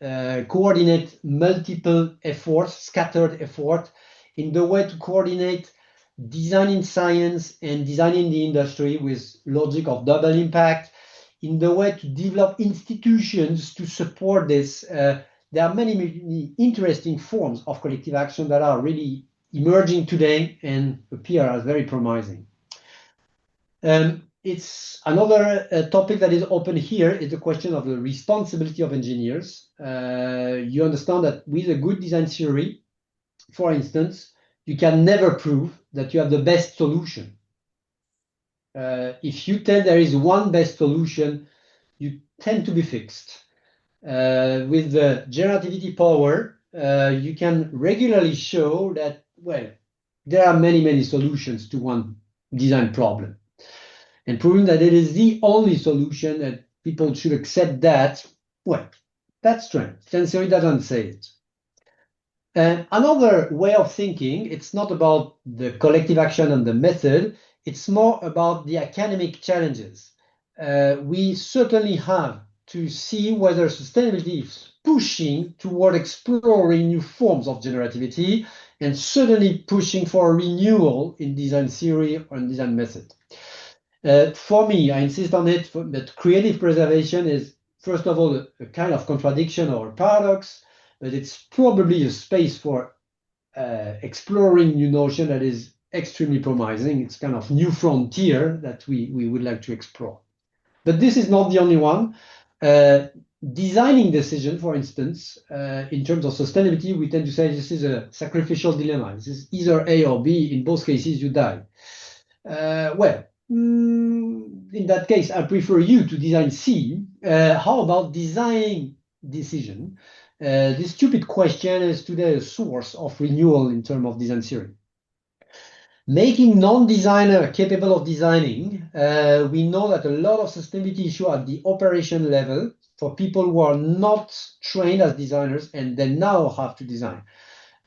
coordinate multiple efforts, scattered effort, in the way to coordinate design in science and design in the industry with logic of double impact, in the way to develop institutions to support this. There are many interesting forms of collective action that are really emerging today and appear as very promising. It's another topic that is open here is the question of the responsibility of engineers. You understand that with a good design theory, for instance, you can never prove that you have the best solution. If you tell there is one best solution, you tend to be fixed. With the generativity power, you can regularly show that, well, there are many solutions to one design problem. And proving that it is the only solution that people should accept that, well, that's strange. Design theory doesn't say it. Another way of thinking, it's not about the collective action and the method, it's more about the academic challenges. We certainly have to see whether sustainability is pushing toward exploring new forms of generativity and certainly pushing for a renewal in design theory or in design method. For me, I insist on it that creative preservation is, first of all, a kind of contradiction or a paradox, but it's probably a space for exploring new notion that is extremely promising. It's kind of new frontier that we would like to explore. But this is not the only one. Designing decision, for instance, in terms of sustainability, we tend to say this is a sacrificial dilemma. This is either A or B. In both cases, you die. In that case, I prefer you to design C. How about designing decision? This stupid question is today a source of renewal in terms of design theory. Making non-designer capable of designing, we know that a lot of sustainability issues at the operation level for people who are not trained as designers and they now have to design.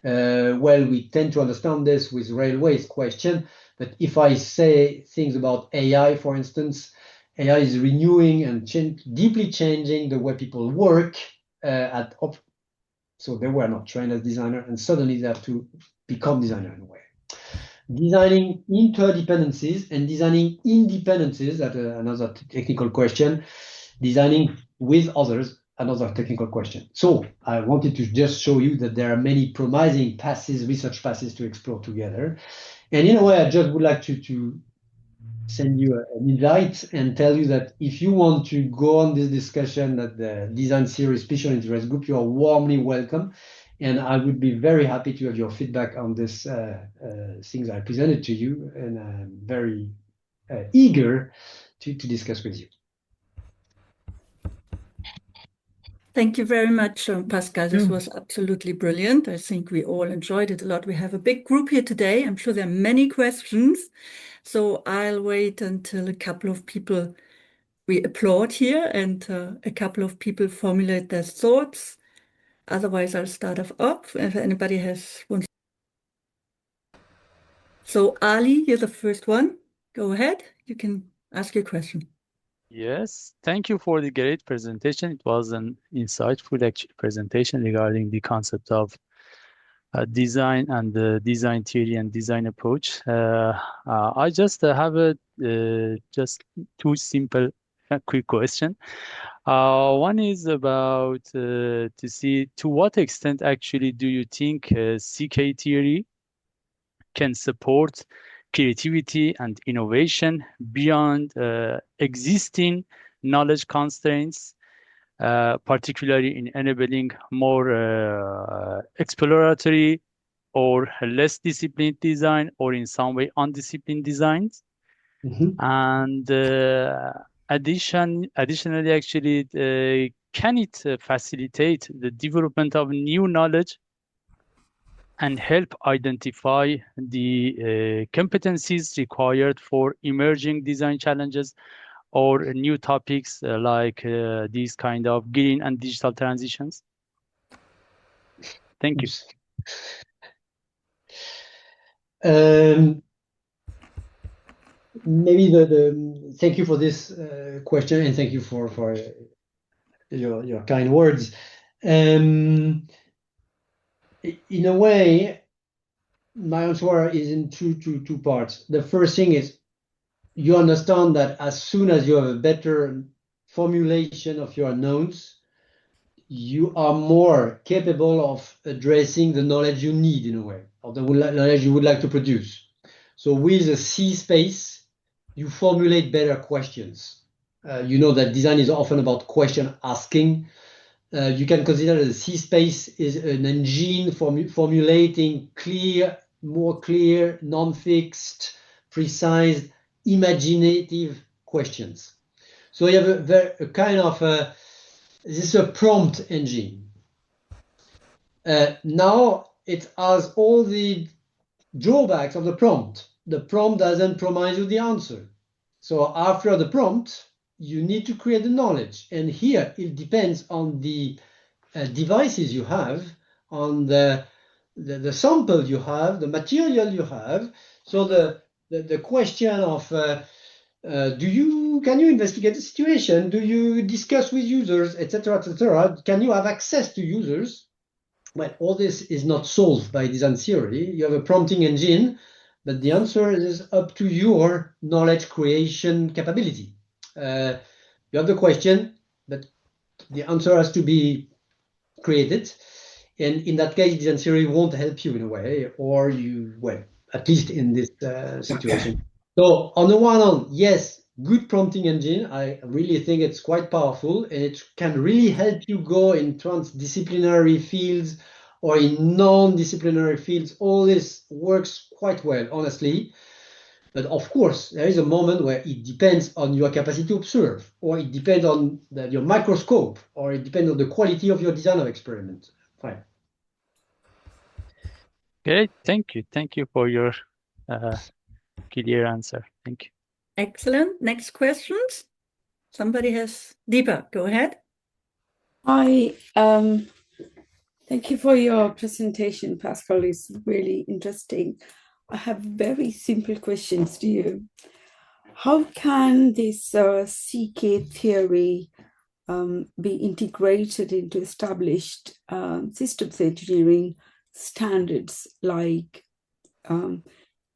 Well, we tend to understand this with railways question, but if I say things about AI, for instance, AI is renewing and deeply changing the way people work so they were not trained as designer and suddenly they have to become designer in a way. Designing interdependencies and designing independencies, that's another technical question. Designing with others, another technical question. So I wanted to just show you that there are many promising research passes to explore together. And in a way, I just would like to send you an invite and tell you that if you want to go on this discussion at the Design Series Special Interest Group, you are warmly welcome. And I would be very happy to have your feedback on this things I presented to you. And I'm very eager to discuss with you. Thank you very much, Pascal. This was absolutely brilliant. I think we all enjoyed it a lot. We have a big group here today. I'm sure there are many questions. So I'll wait until a couple of people, we applaud here and a couple of people formulate their thoughts. Otherwise, I'll start off if anybody has one. So Ali, you're the first one. Go ahead. You can ask your question. Yes, thank you for the great presentation. It was an insightful presentation regarding the concept of design and the design theory and design approach. I just have just two simple, quick question. One is about to see to what extent actually do you think CK theory can support creativity and innovation beyond existing knowledge constraints, particularly in enabling more exploratory or less disciplined design, or in some way undisciplined designs. And additionally, actually, can it facilitate the development of new knowledge and help identify the competencies required for emerging design challenges? or new topics like these kind of green and digital transitions? Thank you. Maybe thank you for this question, and thank you for your kind words. In a way, my answer is in two parts. The first thing is you understand that as soon as you have a better formulation of your unknowns, you are more capable of addressing the knowledge you need in a way, or the knowledge you would like to produce. So with a C space, you formulate better questions. You know that design is often about question asking. You can consider that the C space is an engine formulating more clear, non-fixed, precise, imaginative questions. So you have a kind of this is a prompt engine. Now it has all the drawbacks of the prompt. The prompt doesn't promise you the answer. So after the prompt, you need to create the knowledge. And here it depends on the devices you have, on the sample you have, the material you have. So the question of can you investigate the situation? Do you discuss with users, etc., etc.? Can you have access to users? Well, all this is not solved by design theory. You have a prompting engine, but the answer is up to your knowledge creation capability. You have the question, but the answer has to be created. And in that case, design theory won't help you in a way, or at least in this situation. So on the one hand, yes, good prompting engine. I really think it's quite powerful, and it can really help you go in transdisciplinary fields or in non-disciplinary fields. All this works quite well, honestly. But of course, there is a moment where it depends on your capacity to observe, or it depends on your microscope, or it depends on the quality of your design of experiment. Fine. Great, thank you. Thank you for your clear answer. Thank you. Excellent. Next questions? Somebody has Deepa, go ahead. Hi, thank you for your presentation, Pascal. It's really interesting. I have very simple questions to you. How can this CK theory be integrated into established systems engineering standards like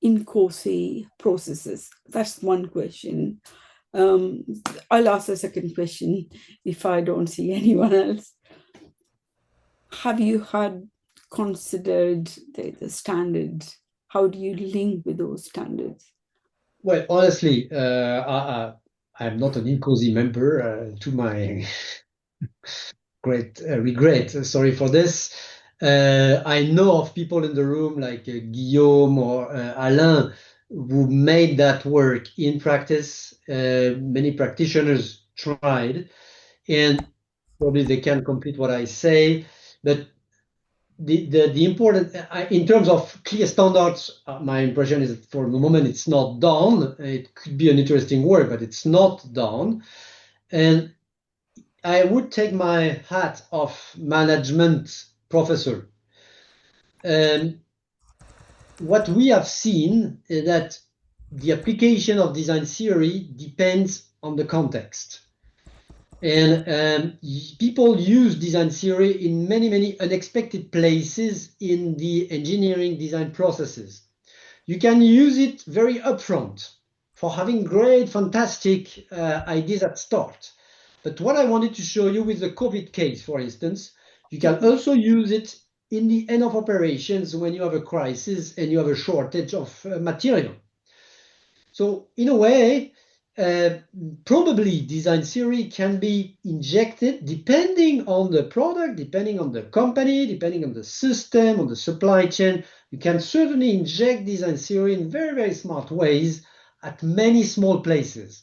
in-COSI processes? That's one question. I'll ask a second question if I don't see anyone else. Have you considered the standards? How do you link with those standards? Well, honestly, I'm not an in-COSI member, to my great regret. Sorry for this. I know of people in the room like Guillaume or Alain who made that work in practice. Many practitioners tried, and probably they can complete what I say. But the important, in terms of clear standards, my impression is that for the moment it's not done. It could be an interesting work, but it's not done. And I would take my hat of management professor. What we have seen is that the application of design theory depends on the context. And people use design theory in many unexpected places in the engineering design processes. You can use it very upfront for having great, fantastic ideas at start. But what I wanted to show you with the COVID case, for instance, you can also use it in the end of operations when you have a crisis and you have a shortage of material. So in a way, probably design theory can be injected depending on the product, depending on the company, depending on the system, on the supply chain. You can certainly inject design theory in very smart ways at many small places.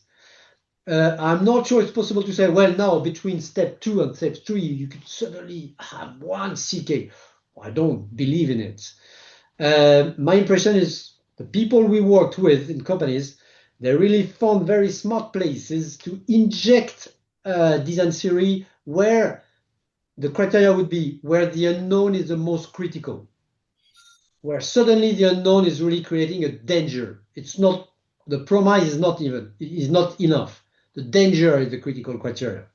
I'm not sure it's possible to say, well, now between step 2 and step 3, you could suddenly have one CK. I don't believe in it. My impression is the people we worked with in companies, they really found very smart places to inject design theory where the criteria would be where the unknown is the most critical, where suddenly the unknown is really creating a danger. It's not, the promise is not enough. The danger is the critical criteria.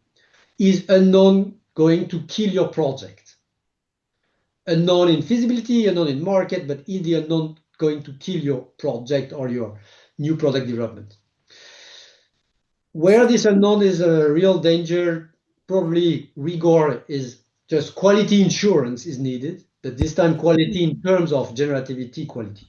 Is unknown going to kill your project? Unknown in feasibility, unknown in market, but is the unknown going to kill your project or your new product development? Where this unknown is a real danger, probably rigor is just quality insurance is needed, but this time quality in terms of generativity quality.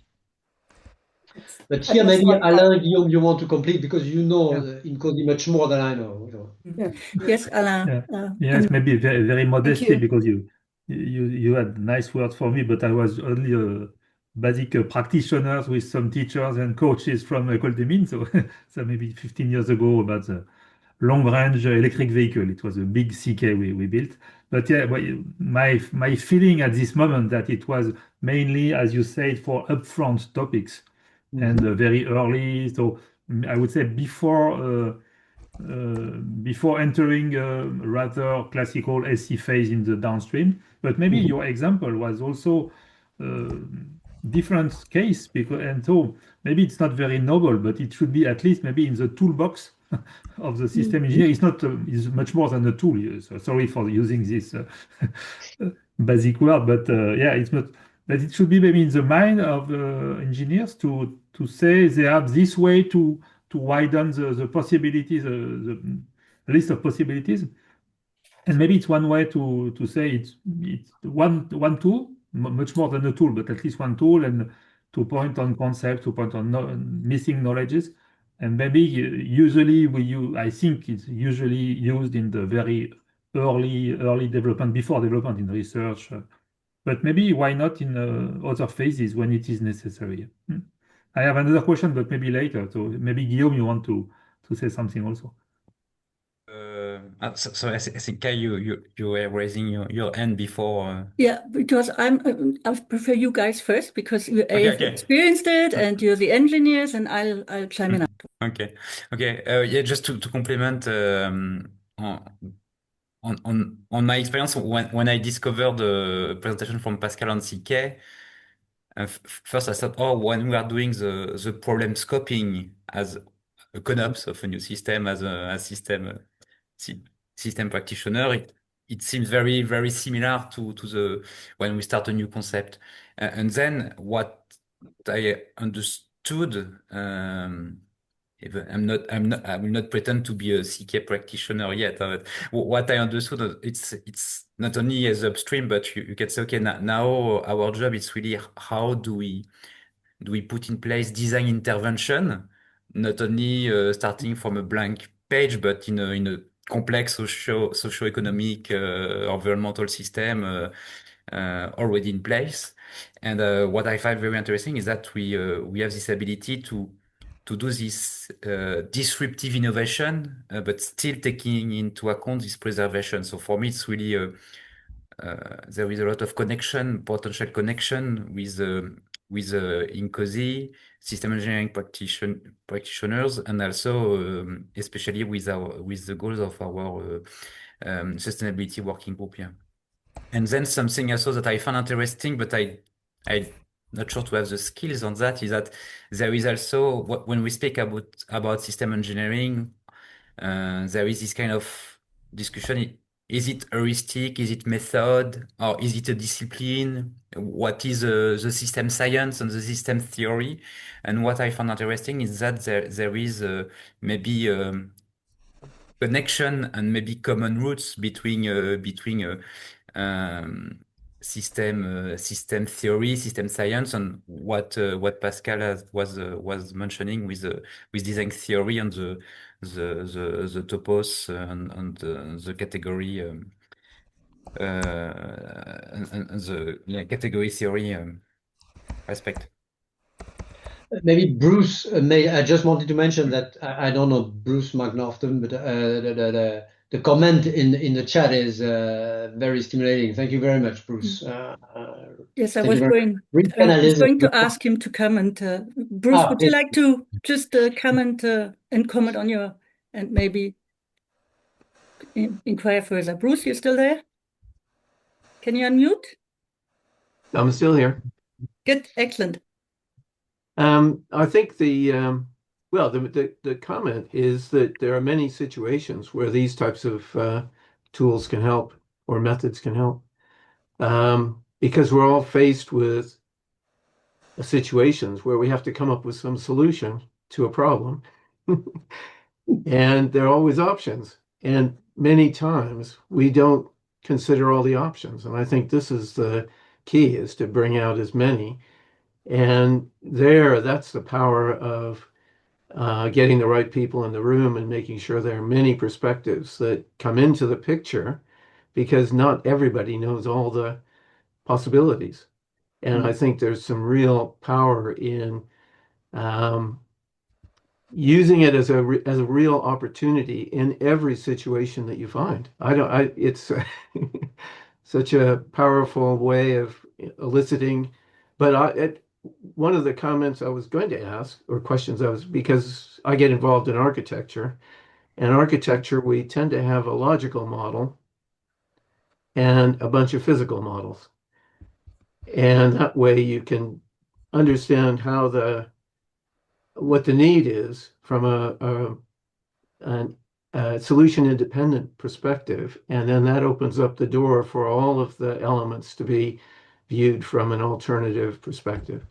But here maybe Alain, Guillaume, you want to complete because you know in Cozy much more than I know. Yeah. Yes, Alain. Yes, maybe very modestly because you had nice words for me, but I was only a basic practitioner with some teachers and coaches from École des Mines, so maybe 15 years ago about the long range electric vehicle. It was a big CK we built. But yeah, my feeling at this moment that it was mainly, as you said, for upfront topics and very early. So I would say before entering a rather classical SC phase in the downstream. But maybe your example was also different case because, and so maybe it's not very noble, but it should be at least maybe in the toolbox of the system engineer. It's not it's much more than a tool. So sorry for using this basic word, but yeah, it's not. But it should be maybe in the mind of engineers to say they have this way to widen the possibilities, the list of possibilities. And maybe it's one way to say it's one tool, much more than a tool, but at least one tool, and to point on concepts, to point on missing knowledges. And maybe usually I think it's usually used in the very early development, before development in research. But maybe why not in other phases when it is necessary? I have another question, but maybe later. So maybe Guillaume, you want to say something also. So I think Kai, you were raising your hand before. Yeah, because I prefer you guys first because you have experienced it and you're the engineers, and I'll chime in after. Okay. Yeah, just to complement on my experience when I discovered the presentation from Pascal on CK. First, I thought, when we are doing the problem scoping as a ConOps of a new system, as a system practitioner, it seems very, very similar to the when we start a new concept. And then what I understood, I will not pretend to be a CK practitioner yet. But what I understood, it's not only as upstream, but you can say, okay, now our job is really how do we put in place design intervention, not only starting from a blank page, but in a complex socio-economic environmental system already in place. And what I find very interesting is that we have this ability to do this disruptive innovation, but still taking into account this preservation. So for me, it's really there is a lot of potential connection with INCOSY, system engineering practitioners, and also especially with the goals of our sustainability working group here. And then something also that I found interesting, but I'm not sure to have the skills on that, is that there is also, when we speak about system engineering, there is this kind of discussion. Is it heuristic? Is it method? Or is it a discipline? What is the system science and the system theory? And what I found interesting is that there is maybe connection and maybe common roots between system theory, system science, and what Pascal was mentioning with design theory and the topos and the category and the category theory aspect. Maybe Bruce, I just wanted to mention that I don't know Bruce McNaughton, but the comment in the chat is very stimulating. Thank you very much, Bruce. Yes, I Thank was you very much. going to ask him to comment. Bruce, would you like to just comment and comment on your, and maybe inquire further? Bruce, you still there? Can you unmute? I'm still here. Good, excellent. I think the comment is that there are many situations where these types of tools can help or methods can help, because we're all faced with situations where we have to come up with some solution to a problem, and there are always options, and many times we don't consider all the options, and I think this is the key, is to bring out as many. And that's the power of getting the right people in the room and making sure there are many perspectives that come into the picture, because not everybody knows all the possibilities. And I think there's some real power in using it as a real opportunity in every situation that you find. It's such a powerful way of eliciting. But one of the comments I was going to ask, or questions because I get involved in architecture, and architecture, we tend to have a logical model and a bunch of physical models. And that way you can understand what the need is from a solution independent perspective. And then that opens up the door for all of the elements to be viewed from an alternative perspective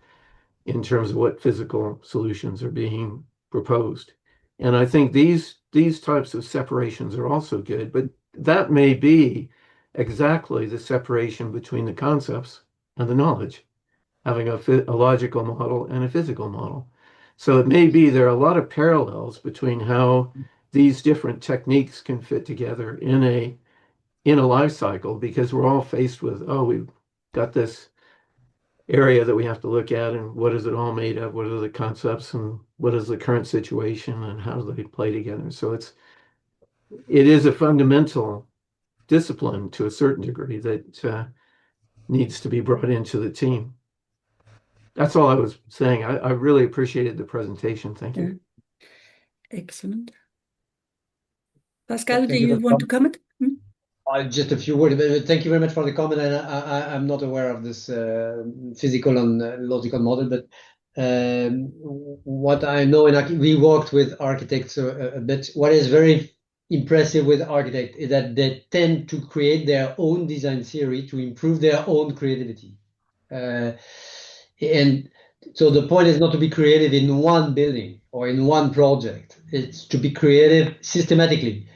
in terms of what physical solutions are being proposed. And I think these types of separations are also good, but that may be exactly the separation between the concepts and the knowledge, having a logical model and a physical model. So it may be there are a lot of parallels between how these different techniques can fit together in a life cycle, because we're all faced with, we've got this area that we have to look at, and what is it all made of? What are the concepts, and what is the current situation, and how do they play together? So it is a fundamental discipline to a certain degree that needs to be brought into the team. That's all I was saying. I really appreciated the presentation. Thank you. Excellent. Pascal, do you want to comment? Just a few words, but thank you very much for the comment. And I'm not aware of this physical and logical model, but what I know, we worked with architects a bit. What is very impressive with architects is that they tend to create their own design theory to improve their own creativity. And so the point is not to be creative in one building or in one project. It's to be creative systematically.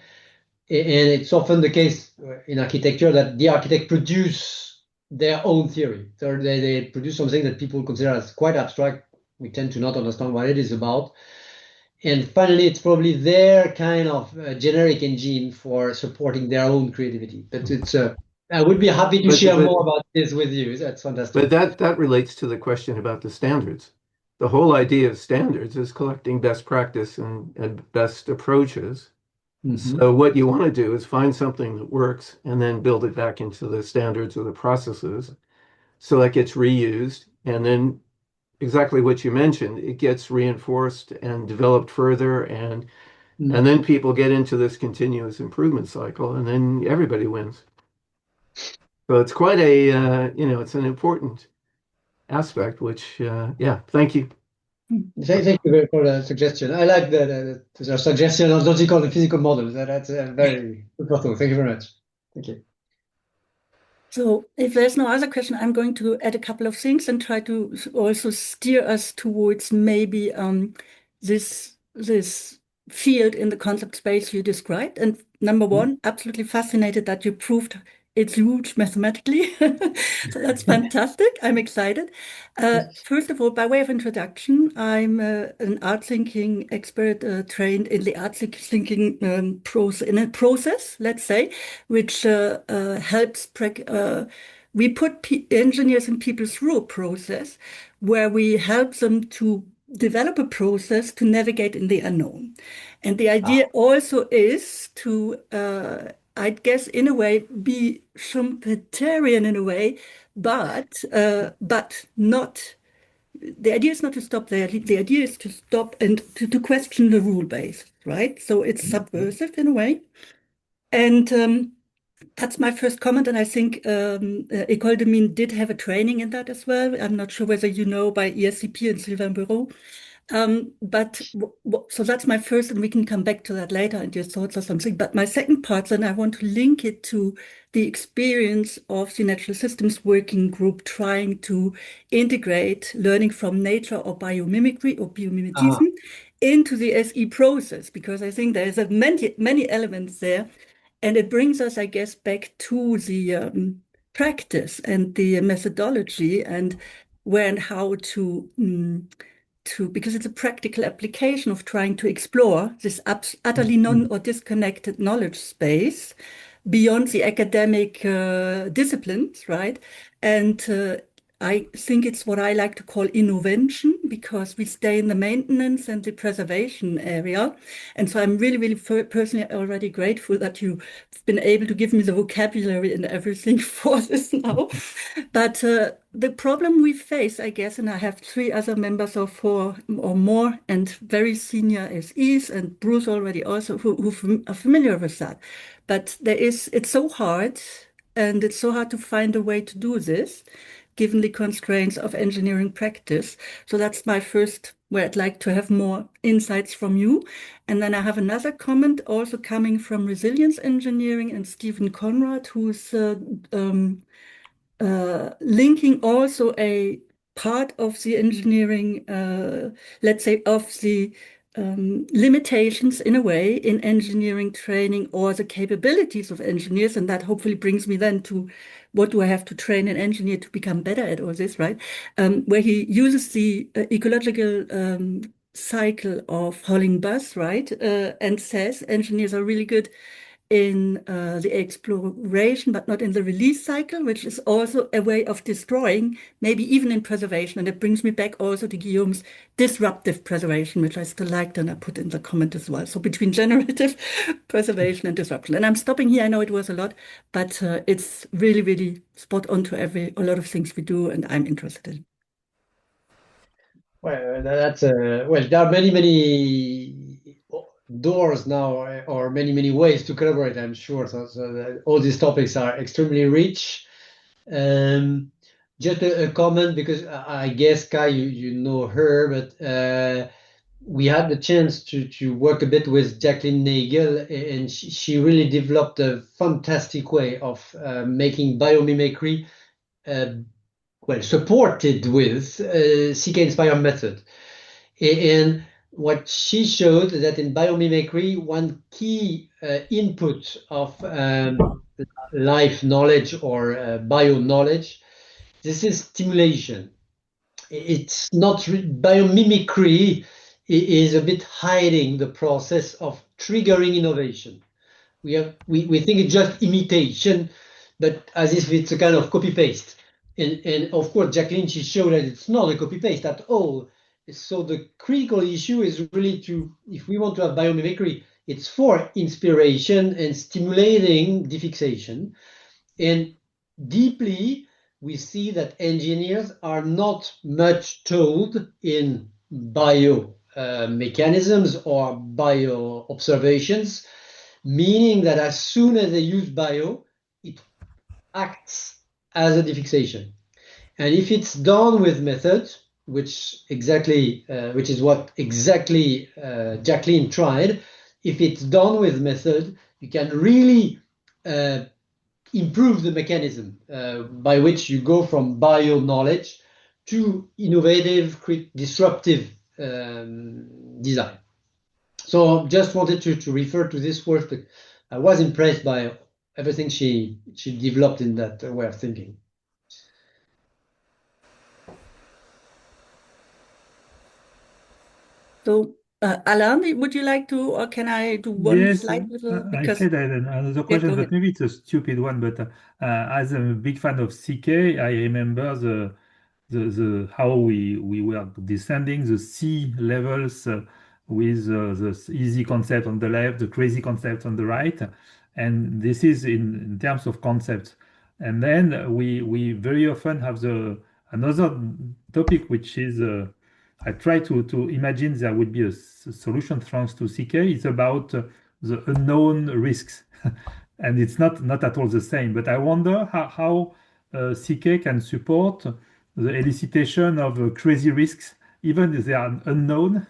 And it's often the case in architecture that the architect produce their own theory. So they produce something that people consider as quite abstract. We tend to not understand what it is about. And finally, it's probably their kind of generic engine for supporting their own creativity. But I would be happy to share more about this with you. That's fantastic. But that relates to the question about the standards. The whole idea of standards is collecting best practice and best approaches. So what you want to do is find something that works and then build it back into the standards or the processes, so that gets reused, and then exactly what you mentioned, it gets reinforced and developed further, and then people get into this continuous improvement cycle, and then everybody wins. So it's quite it's an important aspect, which thank you. Thank you very for the suggestion. I like the suggestion of logical and physical models. That's very important. Thank you very much. Thank you. So if there's no other question, I'm going to add a couple of things and try to also steer us towards maybe this field in the concept space you described. And number one, absolutely fascinated that you proved it's huge mathematically. So that's fantastic. I'm excited. First of all, by way of introduction, I'm an art thinking expert trained in the art thinking process, let's say, which helps. We put engineers and people through a process where we help them to develop a process to navigate in the unknown. And the idea also is to, I guess, in a way, be Schumpeterian in a way, but not. The idea is not to stop there. The idea is to stop and to question the rule base, right? So it's subversive in a way. And that's my first comment. And I think École de Mines did have a training in that as well. I'm not sure whether you know by ESCP and Sylvain Bureau. So that's my first, and we can come back to that later and your thoughts or something. But my second part, then I want to link it to the experience of the Natural Systems Working Group trying to integrate learning from nature or biomimicry or biomimetism into the SE process, because I think there's many elements there. And it brings us, I guess, back to the practice and the methodology and where and how to because it's a practical application of trying to explore this utterly non or disconnected knowledge space beyond the academic disciplines, right? And I think it's what I like to call innovation, because we stay in the maintenance and the preservation area. And so I'm really personally already grateful that you've been able to give me the vocabulary and everything for this now. But the problem we face, I guess, and I have 3 other members or 4 or more and very senior SEs, and Bruce already also, who are familiar with that. But it's so hard, and it's so hard to find a way to do this, given the constraints of engineering practice. So that's my first, where I'd like to have more insights from you. And then I have another comment also coming from resilience engineering and Stephen Conrad, who's linking also a part of the engineering, let's say, of the limitations in a way in engineering training or the capabilities of engineers. And that hopefully brings me then to what do I have to train an engineer to become better at all this, right? Where he uses the ecological cycle of Holling-Buss, right? And says engineers are really good in the exploration, but not in the release cycle, which is also a way of destroying, maybe even in preservation. And it brings me back also to Guillaume's disruptive preservation, which I still liked and I put in the comment as well. So between generative preservation and disruption. And I'm stopping here. I know it was a lot, but it's really spot on to a lot of things we do and I'm interested in. Well, that's well, there are many doors now, or many ways to collaborate, I'm sure. So all these topics are extremely rich. Just a comment, because I guess, Kai, you know her, but we had the chance to work a bit with Jacqueline Nagel, and she really developed a fantastic way of making biomimicry well supported with CK-inspired method. And what she showed that in biomimicry, one key input of life knowledge or bio knowledge, this is stimulation. It's not biomimicry is a bit hiding the process of triggering innovation. We think it's just imitation, but as if it's a kind of copy paste. And of course, Jacqueline, she showed that it's not a copy paste at all. So the critical issue is really if we want to have biomimicry, it's for inspiration and stimulating defixation. And deeply, we see that engineers are not much told in bio mechanisms or bio observations, meaning that as soon as they use bio, it acts as a defixation. And if it's done with method, which is what exactly Jacqueline tried, if it's done with method, you can really improve the mechanism by which you go from bio knowledge to innovative, disruptive design. So just wanted to refer to this work. But I was impressed by everything she developed in that way of thinking. So, Alain, would you like to, or can I do one slide? I said another question, but maybe it's a stupid one. But as I'm a big fan of CK, I remember how we were descending the sea levels with the easy concept on the left, the crazy concept on the right, and this is in terms of concepts. And then we very often have another topic, which is I try to imagine there would be a solution thanks to CK. It's about the unknown risks, and it's not at all the same. But I wonder how CK can support the elicitation of crazy risks, even if they are unknown.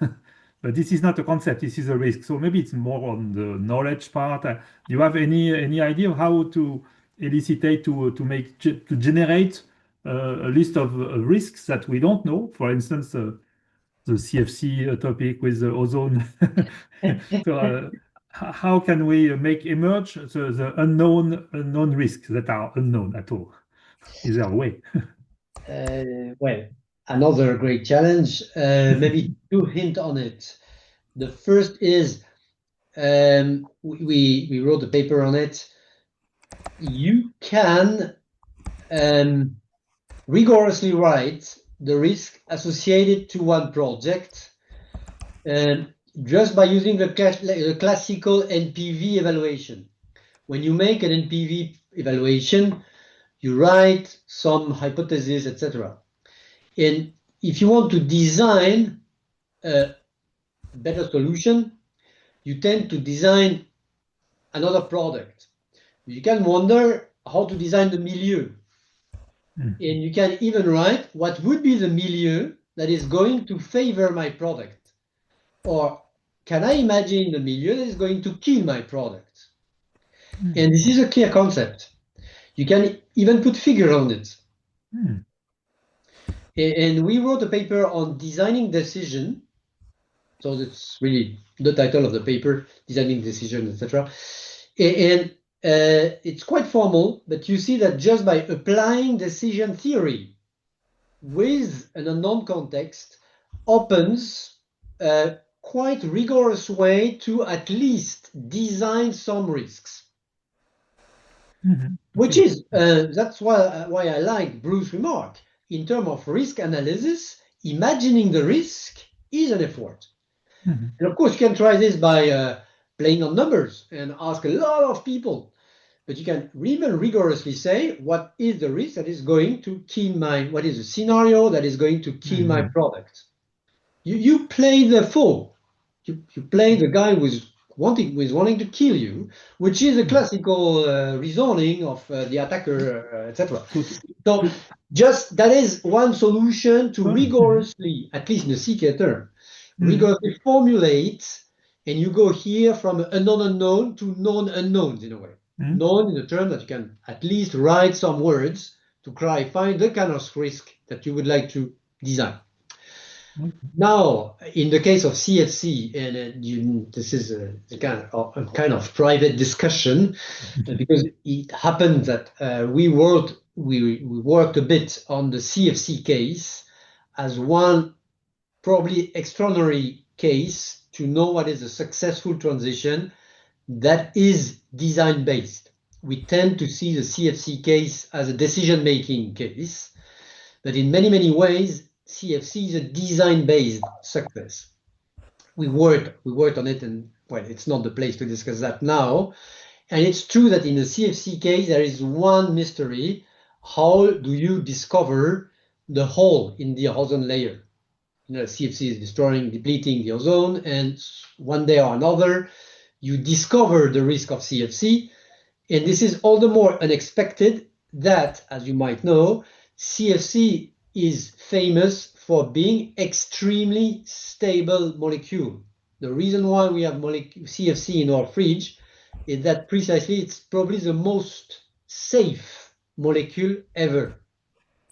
But this is not a concept, this is a risk. So maybe it's more on the knowledge part. Do you have any idea of how to elicitate, to generate a list of risks that we don't know? For instance, the CFC topic with the ozone. So, how can we make emerge the unknown risks that are unknown at all? Is there a way? Well, another great challenge. Maybe two hints on it. The first is we wrote a paper on it. You can rigorously write the risk associated to one project just by using the classical NPV evaluation. When you make an NPV evaluation, you write some hypotheses, etc. And if you want to design a better solution, you tend to design another product. You can wonder how to design the milieu. And you can even write what would be the milieu that is going to favor my product. Or can I imagine the milieu that is going to kill my product? And this is a clear concept. You can even put figure on it. And we wrote a paper on designing decision. So that's really the title of the paper, designing decision, etc. And it's quite formal, but you see that just by applying decision theory with an unknown context opens a quite rigorous way to at least design some risks. Which is, that's why I like Bruce's remark. In terms of risk analysis, imagining the risk is an effort. And of course, you can try this by playing on numbers and ask a lot of people. But you can even rigorously say, what is the risk that is going to kill what is the scenario that is going to kill my product? You play the foe. You play the guy who is wanting to kill you, which is a classical reasoning of the attacker, etc. So just that is one solution to rigorously, at least in the CK term, rigorously formulate, and you go here from a unknown to known unknowns in a way. Known in the term that you can at least write some words to clarify the kind of risk that you would like to design. Now, in the case of CFC, and this is a kind of private discussion, because it happened that we worked a bit on the CFC case as one probably extraordinary case to know what is a successful transition that is design-based. We tend to see the CFC case as a decision-making case, but in many, many ways, CFC is a design-based success. We worked on it, and well, it's not the place to discuss that now. And it's true that in the CFC case, there is one mystery. How do you discover the hole in the ozone layer? You know, CFC is depleting the ozone, and one day or another, you discover the risk of CFC. And this is all the more unexpected that, as you might know, CFC is famous for being extremely stable molecule. The reason why we have CFC in our fridge is that precisely it's probably the most safe molecule ever.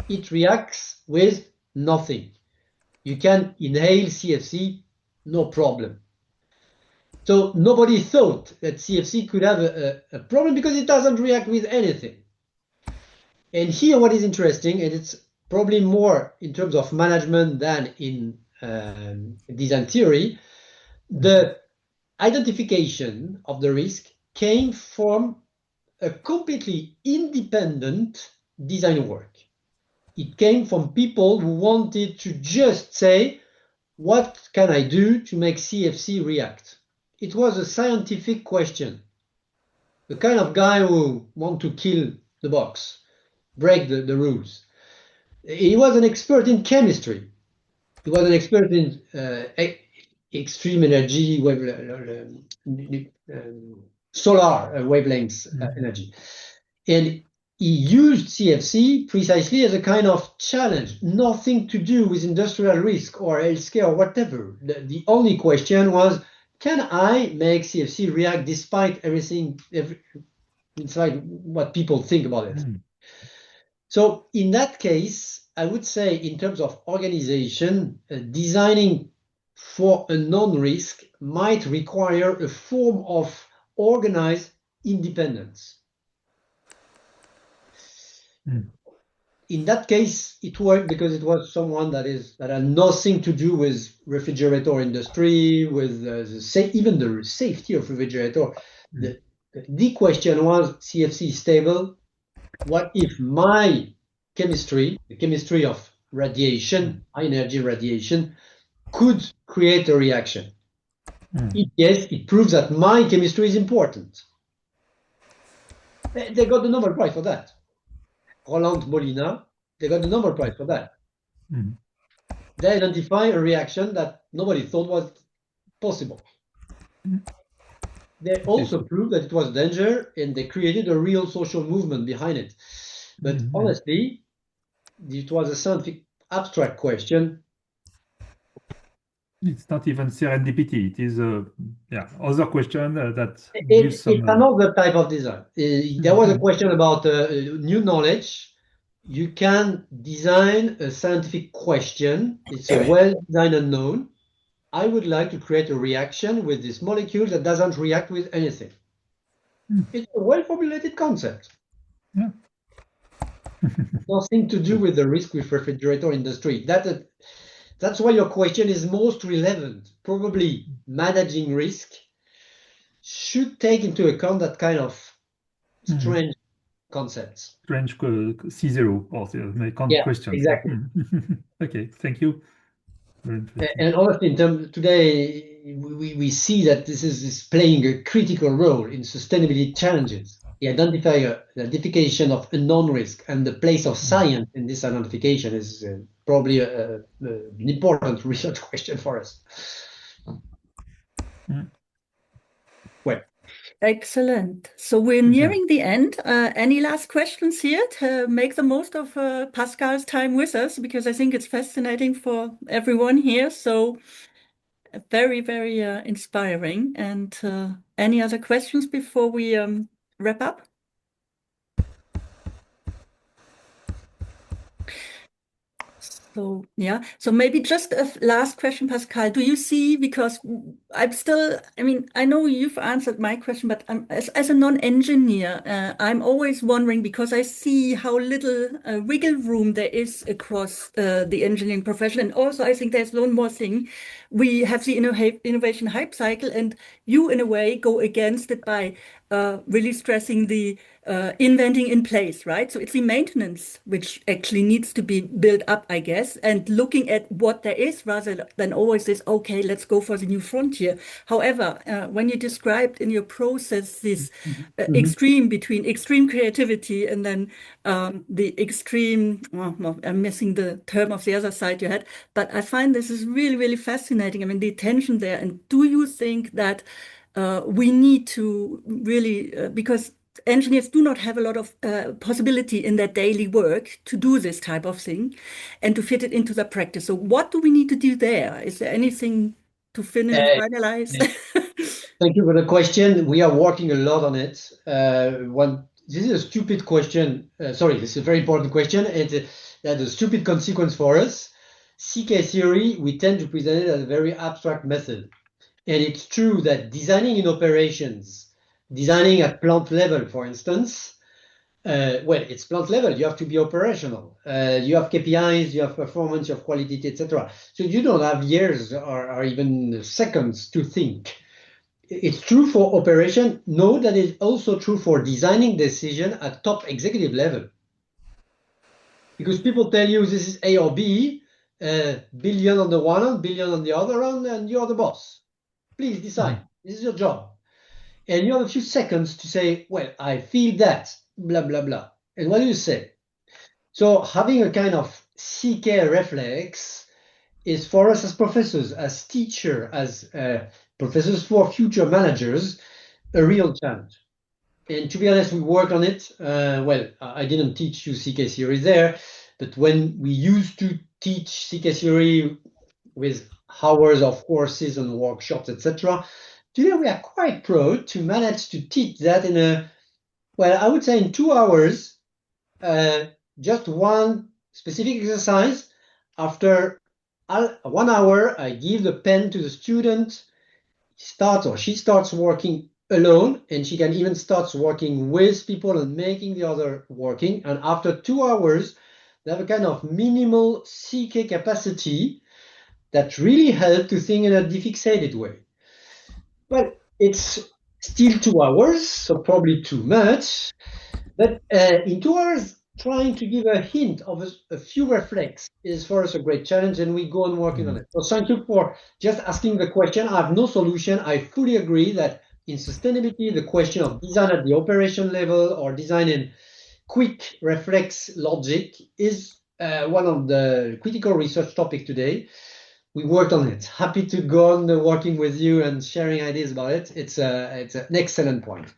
It reacts with nothing. You can inhale CFC, no problem. So nobody thought that CFC could have a problem because it doesn't react with anything. And here what is interesting, and it's probably more in terms of management than in design theory, the identification of the risk came from a completely independent design work. It came from people who wanted to just say, what can I do to make CFC react? It was a scientific question. The kind of guy who want to kill the box, break the rules. He was an expert in chemistry. He was an expert in extreme energy, solar wavelengths energy. And he used CFC precisely as a kind of challenge, nothing to do with industrial risk or healthcare or whatever. The only question was, can I make CFC react despite everything, despite what people think about it? So in that case, I would say in terms of organization, designing for a non-risk might require a form of organized independence. In that case, it worked because it was someone that had nothing to do with refrigerator industry, with even the safety of refrigerator. The question was, CFC is stable. What if my chemistry, the chemistry of radiation, high energy radiation, could create a reaction? If yes, it proves that my chemistry is important. They got the Nobel Prize for that. Roland Molina, they got the Nobel Prize for that. They identify a reaction that nobody thought was possible. They also proved that it was danger, and they created a real social movement behind it. But honestly, it was a scientific abstract question. It's not even serendipity. It is a other question that It's another type of design. There was a question about new knowledge. You can design a scientific question. It's a well-designed unknown. I would like to create a reaction with this molecule that doesn't react with anything. It's a well-formulated concept. Yeah. Nothing to do with the risk with refrigerator industry. That's why your question is most relevant. Probably managing risk should take into account that kind of strange concepts. Strange C0 or questions. Exactly. Okay, thank you. Very interesting. And honestly, today we see that this is playing a critical role in sustainability challenges. The identification of a non-risk and the place of science in this identification is probably an important research question for us. Well, excellent. So we're nearing the end. Any last questions here to make the most of Pascal's time with us? Because I think it's fascinating for everyone here. So very, very inspiring. And any other questions before we wrap up? So yeah, so maybe just a last question, Pascal. Do you see, because I'm still, I mean, I know you've answered my question, but as a non-engineer, I'm always wondering, because I see how little wiggle room there is across the engineering profession. And also, I think there's one more thing. We have the innovation hype cycle, and you, in a way, go against it by really stressing the inventing in place, right? So it's the maintenance which actually needs to be built up, I guess, and looking at what there is rather than always this, okay, let's go for the new frontier. However, when you described in your process this extreme between extreme creativity and then the extreme, well, I'm missing the term of the other side you had, but I find this is really, really fascinating. I mean, the tension there. And do you think that we need to really, because engineers do not have a lot of possibility in their daily work to do this type of thing and to fit it into the practice. So what do we need to do there? Is there anything to finalize? Thank you for the question. We are working a lot on it. This is a stupid question. Sorry, this is a very important question. It has a stupid consequence for us. CK theory, we tend to present it as a very abstract method. And it's true that designing in operations, designing at plant level, for instance, well, it's plant level. You have to be operational. You have KPIs, you have performance, you have quality, etc. So you don't have years or even seconds to think. It's true for operation. No, that is also true for designing decision at top executive level. because people tell you this is A or B, billion on the one hand, billion on the other hand, and you're the boss. Please decide. This is your job. And you have a few seconds to say, well, I feel that, blah, blah, blah. And what do you say? So having a kind of CK reflex is for us as professors, as teachers, as professors for future managers, a real challenge. And to be honest, we worked on it. Well, I didn't teach you CK theory there, but when we used to teach CK theory with hours of courses and workshops, etc., today we are quite proud to manage to teach that in a, well, I would say in 2 hours, just one specific exercise. After 1 hour, I give the pen to the student. She starts working alone, and she can even start working with people and making the other working. And after 2 hours, they have a kind of minimal CK capacity that really help to think in a defixated way. Well, it's still 2 hours, so probably too much. But in 2 hours, trying to give a hint of a few reflex is for us a great challenge, and we go on working on it. So thank you for just asking the question. I have no solution. I fully agree that in sustainability, the question of design at the operation level or design in quick reflex logic is one of the critical research topics today. We worked on it. Happy to go on working with you and sharing ideas about it. It's an excellent point.